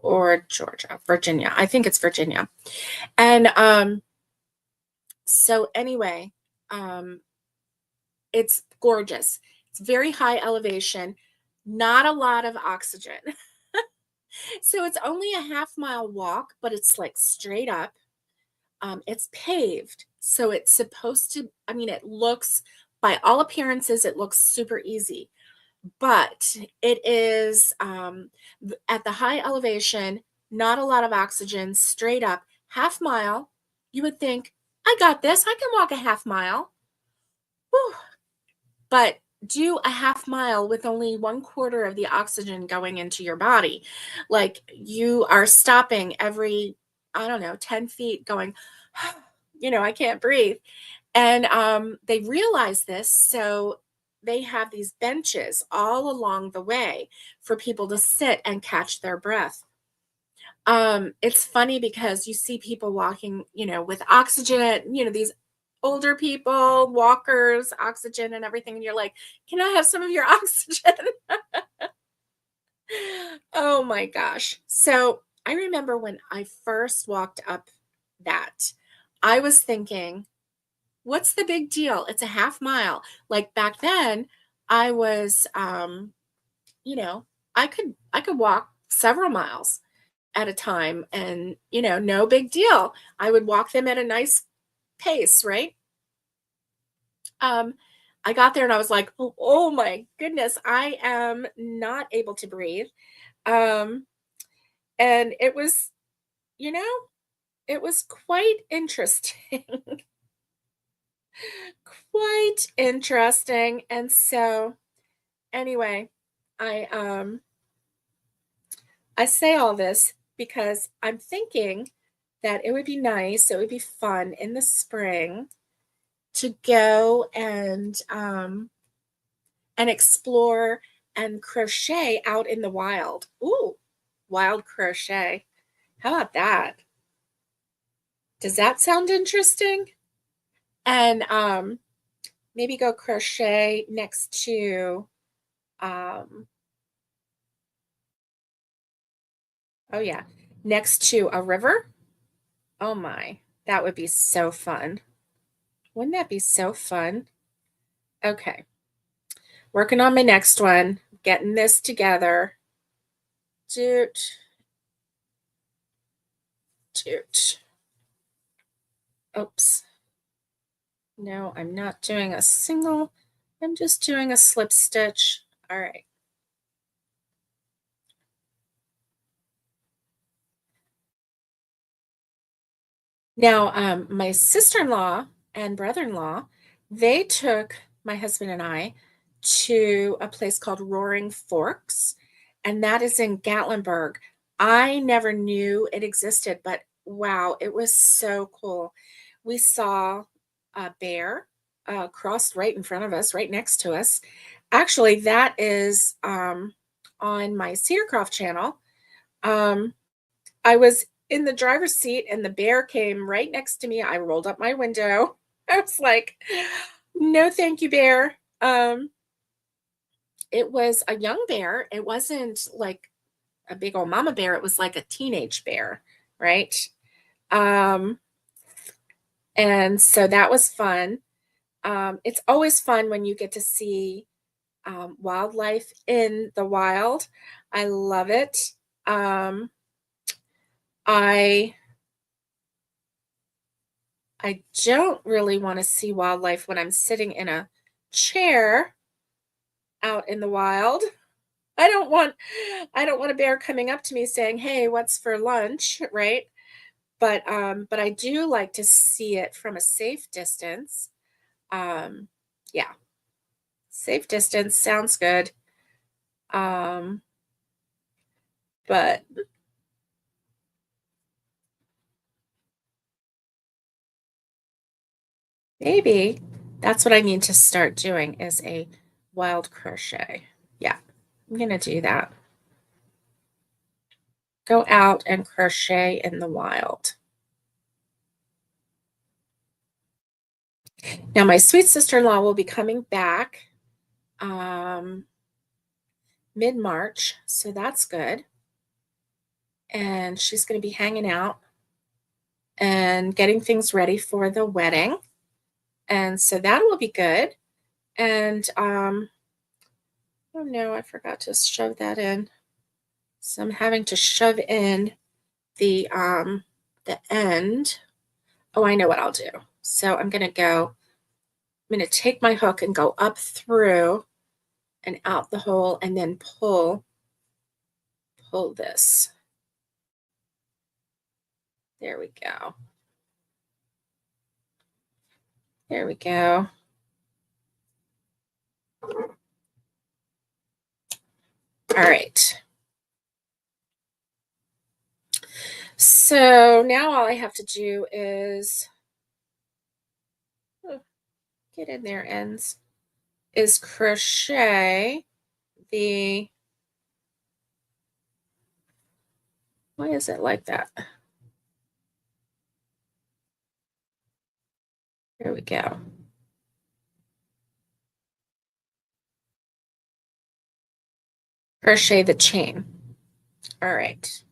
Or Georgia, Virginia. I think it's Virginia. And so anyway, it's gorgeous. It's very high elevation, not a lot of oxygen. So it's only a half-mile walk, but it's like straight up. It's paved. So it's supposed to, I mean, it looks, by all appearances, it looks super easy, but it is at the high elevation, not a lot of oxygen, straight up, half mile. You would think, I got this. I can walk a half mile. Whew. But do a half mile with only 1/4 of the oxygen going into your body. Like you are stopping every, I don't know, 10 feet going, I can't breathe. And they realize this. So they have these benches all along the way for people to sit and catch their breath. It's funny because you see people walking, with oxygen, these older people, walkers, oxygen and everything, and you're like, "Can I have some of your oxygen?" Oh my gosh. So, I remember when I first walked up that, I was thinking, "What's the big deal? It's a half mile." Like back then, I was you know, I could walk several miles at a time and, no big deal. I would walk them at a nice pace, right? Um, I got there and I was like, oh my goodness, I am not able to breathe. Um, and you know, it was quite interesting, quite interesting. And so anyway, I I say all this because I'm thinking that it would be nice, it would be fun in the spring to go and explore and crochet out in the wild. Ooh, wild crochet. How about that? Does that sound interesting? And maybe go crochet next to um oh yeah, next to a river. Oh my, that would be so fun. Wouldn't that be so fun? Okay, working on my next one, getting this together. Doot, doot. Oops. No, I'm not doing a single. I'm just doing a slip stitch. All right. Now, my sister-in-law and brother-in-law, they took my husband and I to a place called Roaring Forks, and that is in Gatlinburg. I never knew it existed, but wow, it was so cool. We saw a bear crossed right in front of us, right next to us. Actually, that is on my Cedarcroft channel. Um, I was in the driver's seat and the bear came right next to me. I rolled up my window. I was like, "No, thank you, bear." It was a young bear. It wasn't like a big old mama bear. It was like a teenage bear, right? Um, and so that was fun. It's always fun when you get to see wildlife in the wild. I love it. Um, I I don't really want to see wildlife when I'm sitting in a chair out in the wild. I don't want I don't want a bear coming up to me saying, "Hey, what's for lunch?" right? But I do like to see it from a safe distance. Um yeah, safe distance sounds good. Um but maybe that's what I need to start doing is a wild crochet. Yeah, I'm going to do that. Go out and crochet in the wild. Now, my sweet sister-in-law will be coming back um, mid-March, so that's good. And she's going to be hanging out and getting things ready for the wedding. And so that will be good. And oh no, I forgot to shove that in. So I'm having to shove in the end Oh, I know what I'll do. So I'm going to take my hook and go up through and out the hole and then pull this. There we go. There we go. All right. So now all I have to do is get in there, ends, is crochet the, why is it like that? There we go. Crochet the chain. All right.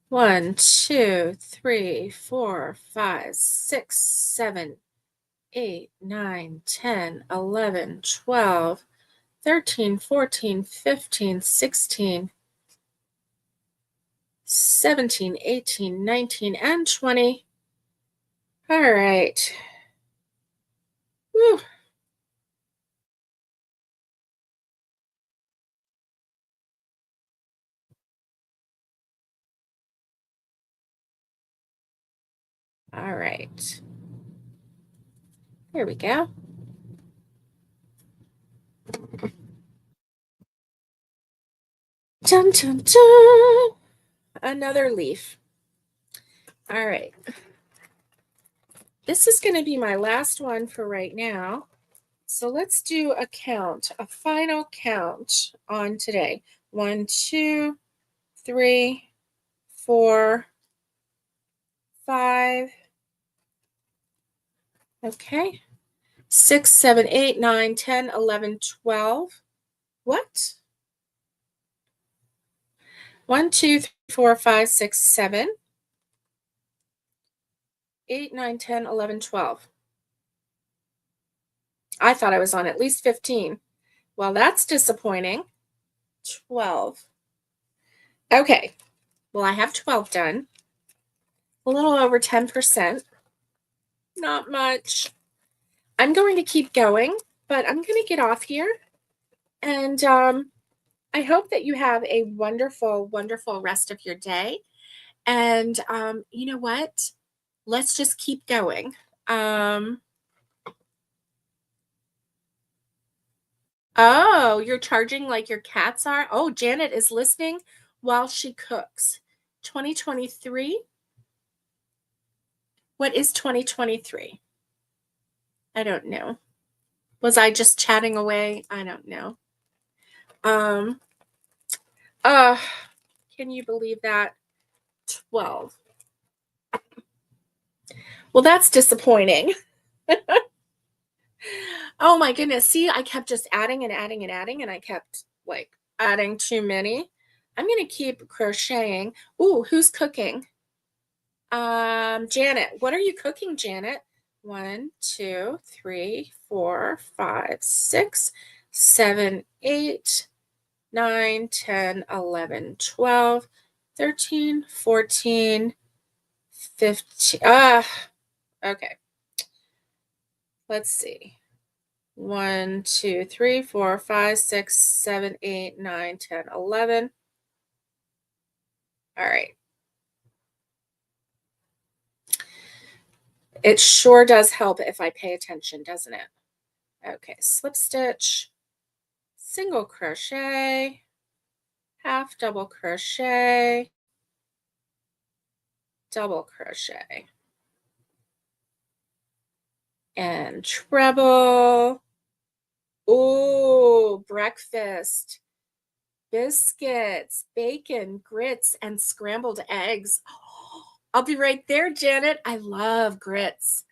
1, 2, 3, 4, 5, 6, 7, 8, 9, 10, 11, 12, 13, 14, 15, 16, 17, 18, 19, and 20. All right. Woo. All right. There we go. Dun, dun, dun. Another leaf. All right. This is going to be my last one for right now. So let's do a count, a final count on today. 1, 2, 3, 4, 5. Okay. 6, 7, 8, 9, 10, 11, 12. What? 1, 2, 3, 4, 5, 6, 7, 8, 9, 10, 11, 12. I thought I was on at least 15. Well, that's disappointing. 12. Okay. Well, I have 12 done. A little over 10%. Not much. I'm going to keep going, but I'm going to get off here. And I hope that you have a wonderful, wonderful rest of your day. And you know what? Let's just keep going. Oh, you're charging like your cats are? Oh, Janet is listening while she cooks. 2023? What is 2023? I don't know. Was I just chatting away? I don't know. Um, uh, can you believe that? 12. Well, that's disappointing. Oh my goodness. See, I kept just adding and adding and adding, and I kept like adding too many. I'm going to keep crocheting. Ooh, who's cooking? Janet. What are you cooking, Janet? 1, 2, 3, 4, 5, 6, 7, 8, 9, 10, 11, 12, 13, 14, 15. Okay. Let's see. 1, 2, 3, 4, 5, 6, 7, 8, 9, 10, 11. All right. It sure does help if I pay attention, doesn't it? Okay, slip stitch, single crochet, half double crochet, double crochet, and treble. Ooh, breakfast. Biscuits, bacon, grits, and scrambled eggs. Oh, I'll be right there, Janet. I love grits.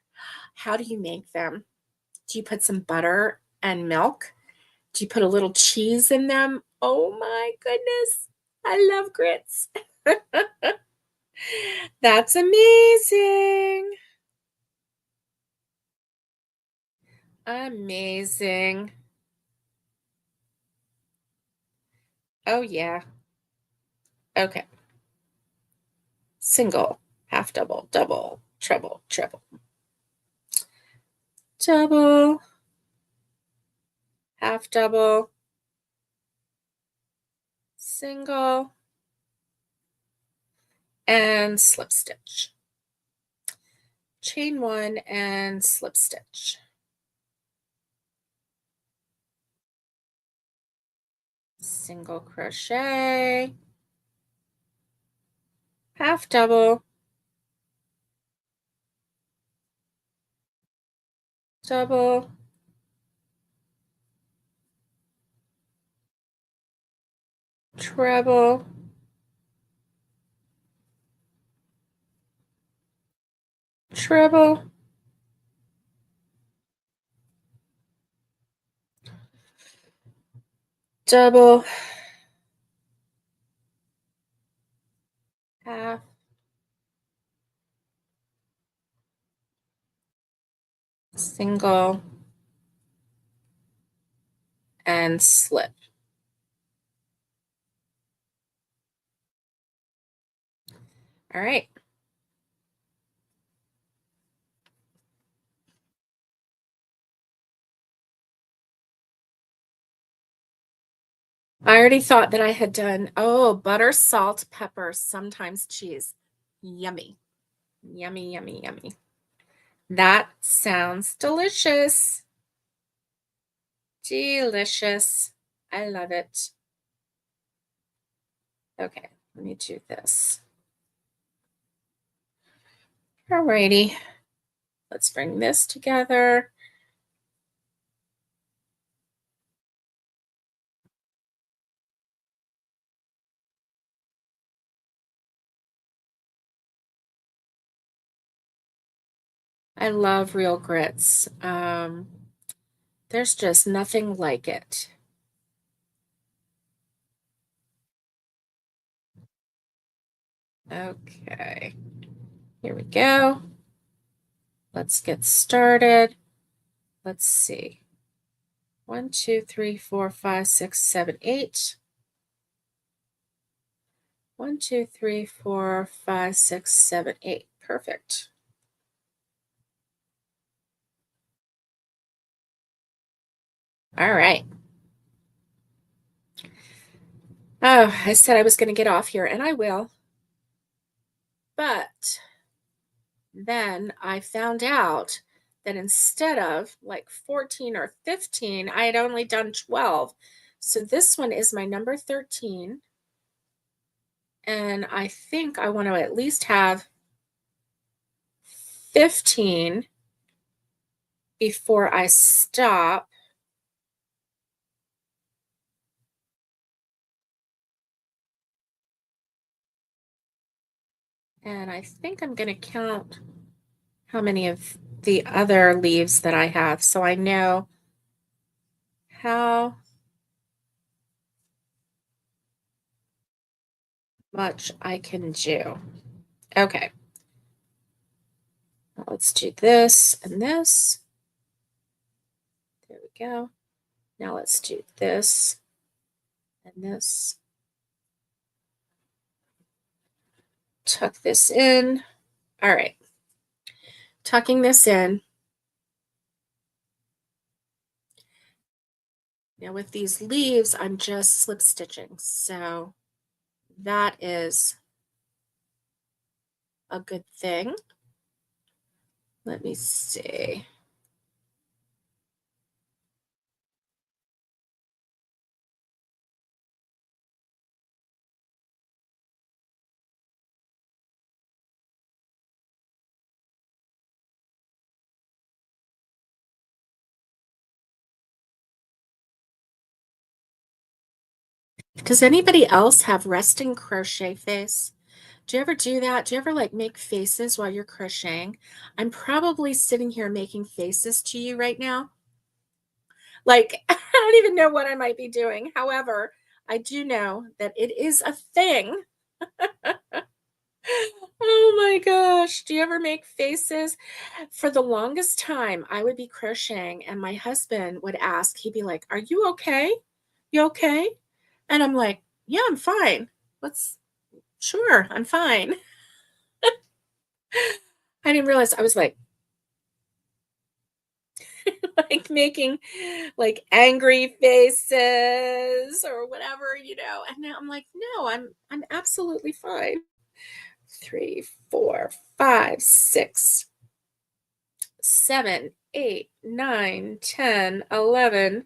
How do you make them? Do you put some butter and milk? Do you put a little cheese in them? Oh my goodness. I love grits. That's amazing. Amazing. Oh, yeah. Okay. Single, half double, double. treble, treble, double, half double, single, and slip stitch. Chain one and slip stitch. Single crochet, half double, double, treble, treble, double, half, single, and slip. All right. I already thought that I had done, oh, butter, salt, pepper, sometimes cheese. Yummy. Yummy, yummy, yummy. That sounds delicious. Delicious. I love it. Okay, let me do this. Alrighty. Let's bring this together. I love real grits. There's just nothing like it. Okay, here we go. Let's get started. Let's see. 1, 2, 3, 4, 5, 6, 7, 8. 1, 2, 3, 4, 5, 6, 7, 8. Perfect. All right. Oh, I said I was going to get off here, and I will. But then I found out that instead of like 14 or 15, I had only done 12. So this one is my number 13. And I think I want to at least have 15 before I stop. And I think I'm going to count how many of the other leaves that I have so I know how much I can do. Okay. Now let's do this and this. There we go. Now let's do this and this. Tuck this in. All right. Tucking this in. Now with these leaves, I'm just slip stitching. So that is a good thing. Let me see. Does anybody else have resting crochet face? Do you ever do that? Do you ever like make faces while you're crocheting? I'm probably sitting here making faces to you right now. Like, I don't even know what I might be doing. However, I do know that it is a thing. Oh my gosh. Do you ever make faces? For the longest time, I would be crocheting and my husband would ask, he'd be like, "Are you okay? You okay?" And I'm like, "Yeah, I'm fine. Sure, I'm fine." I didn't realize I was like like making like angry faces or whatever, and now I'm like, no, I'm absolutely fine. 3, 4, 5, 6, 7, 8, 9, 10, 11,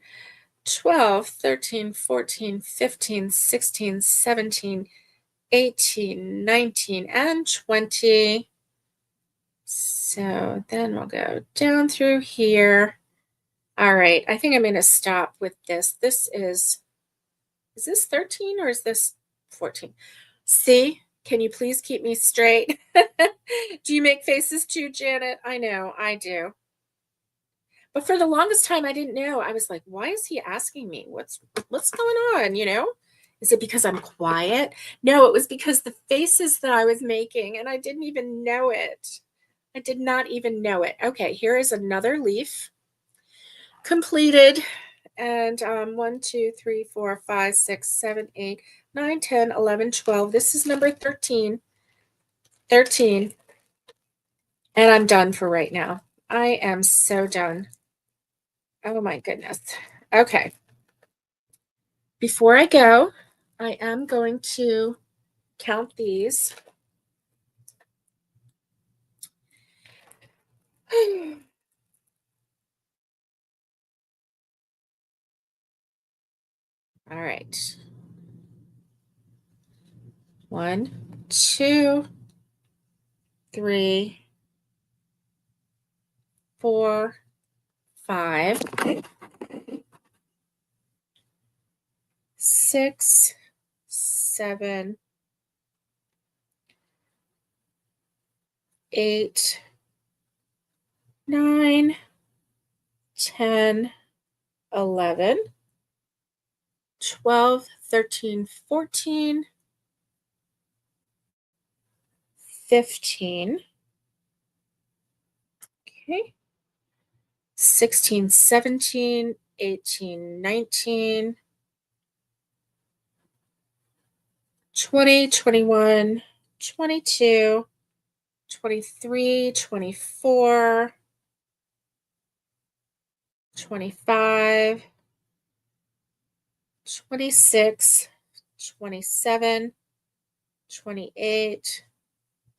12, 13, 14, 15, 16, 17, 18, 19, and 20. So then we'll go down through here. All right, I think I'm going to stop with this. Is this 13 or is this 14? See, can you please keep me straight? Do you make faces too, Janet? I know, I do. But for the longest time, I didn't know. I was like, why is he asking me? What's going on, Is it because I'm quiet? No, it was because the faces that I was making, and I didn't even know it. I did not even know it. Okay, here is another leaf completed. And 1, 2, 3, 4, 5, 6, 7, 8, 9, 10, 11, 12. This is number 13. 13. And I'm done for right now. I am so done. Oh my goodness. Okay. Before I go, I am going to count these. All right. 1, 2, 3, 4, 5, 6, 7, 8, 9, 10, 11, 12, 13, 14, 15. Okay. 16, 17, 18, 19, 20, 21, 22, 23, 24, 25, 26, 27, 28,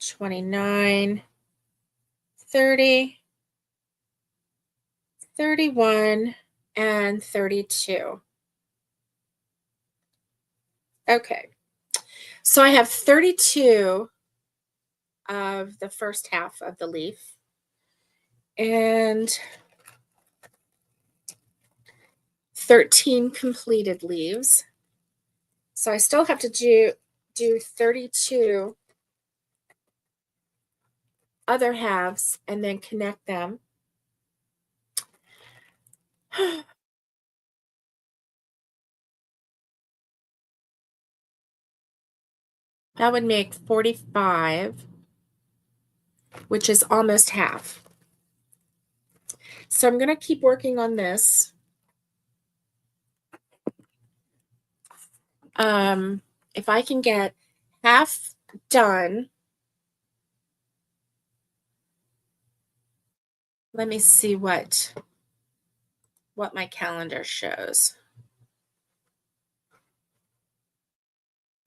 29, 30, 31, and 32. Okay, so I have 32 of the first half of the leaf and 13 completed leaves. So I still have to do 32 other halves and then connect them. That would make 45, which is almost half. So I'm going to keep working on this. If I can get half done, let me see what my calendar shows.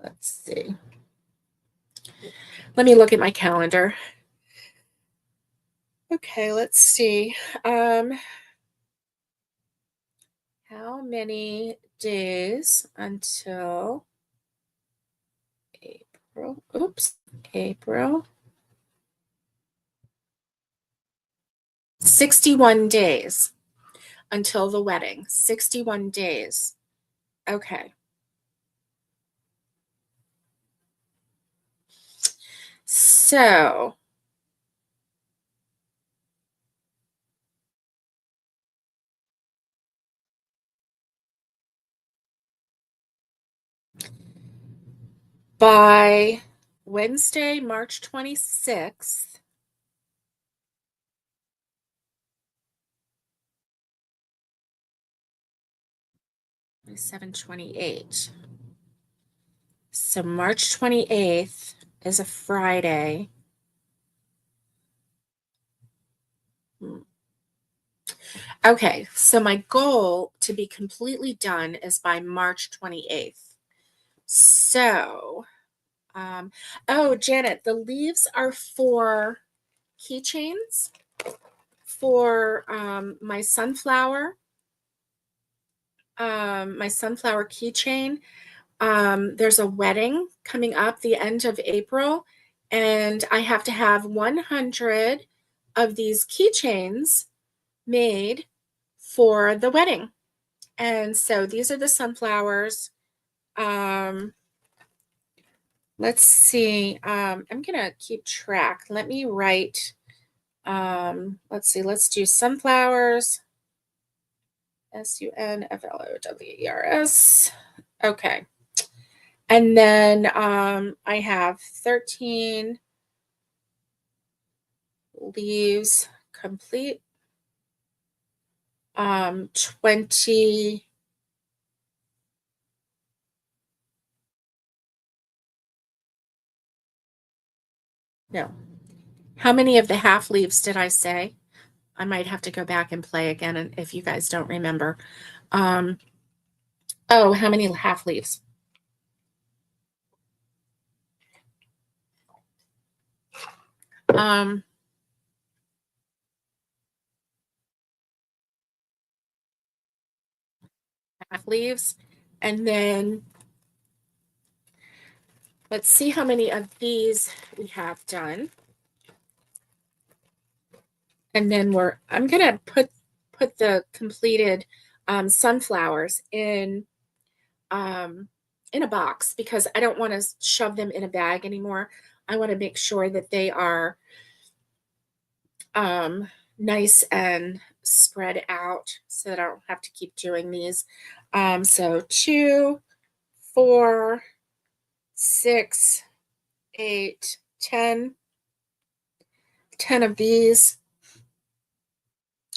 Let's see. Let me look at my calendar. Okay, let's see. How many days until April? Oops, April. 61 days until the wedding. 61 days. Okay. So by Wednesday, March 26th, 7/28. So March 28th is a Friday. Hmm. Okay, so my goal to be completely done is by March 28th. So, oh, Janet, the leaves are for keychains for my sunflower keychain. There's a wedding coming up the end of April, and I have to have 100 of these keychains made for the wedding. And so these are the sunflowers. Um, let's see. I'm gonna keep track. Let me write. Let's see. Let's do sunflowers. Sunflowers. Okay. And then I have 13 leaves complete. 20. No. How many of the half leaves did I say? I might have to go back and play again and if you guys don't remember. Oh, how many half leaves? Um, half leaves. And then let's see how many of these we have done. And then I'm gonna put the completed sunflowers in a box because I don't want to shove them in a bag anymore. I want to make sure that they are nice and spread out so that I don't have to keep doing these. So 2, 4, 6, 8, 10. 10 of these.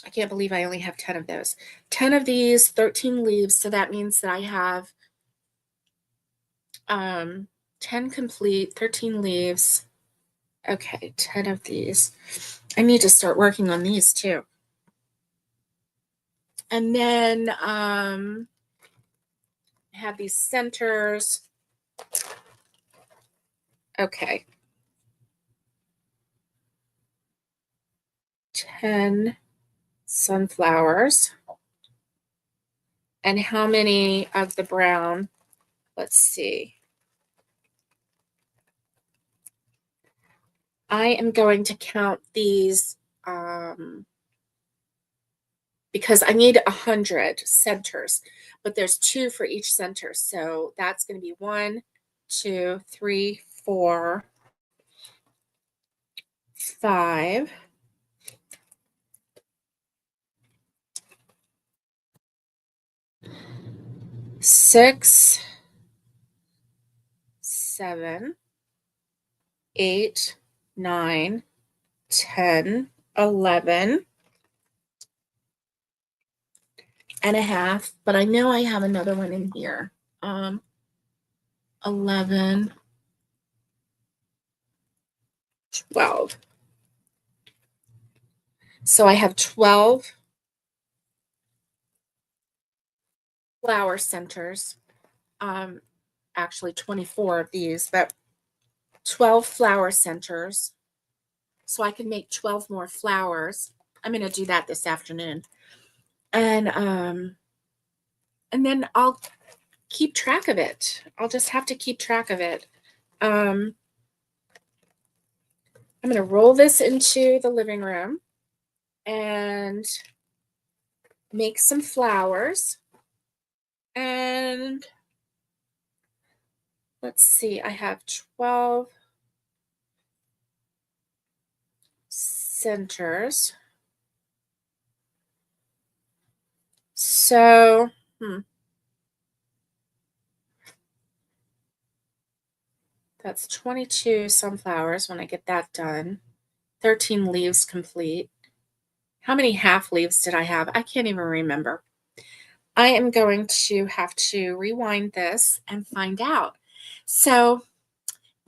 I can't believe I only have 10 of those. 10 of these, 13 leaves. So that means that I have 10 complete, 13 leaves. Okay, 10 of these. I need to start working on these too. And then I have these centers. Okay. 10 sunflowers. And how many of the brown? Let's see. I am going to count these because I need 100 centers, but there's 2 for each center. So that's going to be 1, 2, 3, 4, 5. 6, 7, 8, 9, 10, 11 and a half, but I know I have another one in here. 11, 12. So I have 12 flower centers. Actually 24 of these, but 12 flower centers. So I can make 12 more flowers. I'm going to do that this afternoon. And then I'll keep track of it. I'll just have to keep track of it. I'm going to roll this into the living room and make some flowers. And let's see, I have 12 centers. So, that's 22 sunflowers when I get that done. 13 leaves complete. How many half leaves did I have? I can't even remember. I am going to have to rewind this and find out. So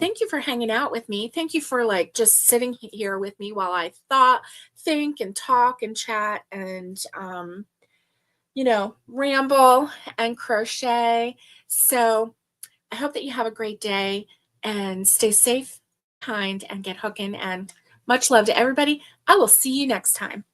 thank you for hanging out with me. Thank you for like just sitting here with me while I thought, think, and talk and chat and ramble and crochet. So I hope that you have a great day and stay safe, kind, and get hooking. And much love to everybody. I will see you next time.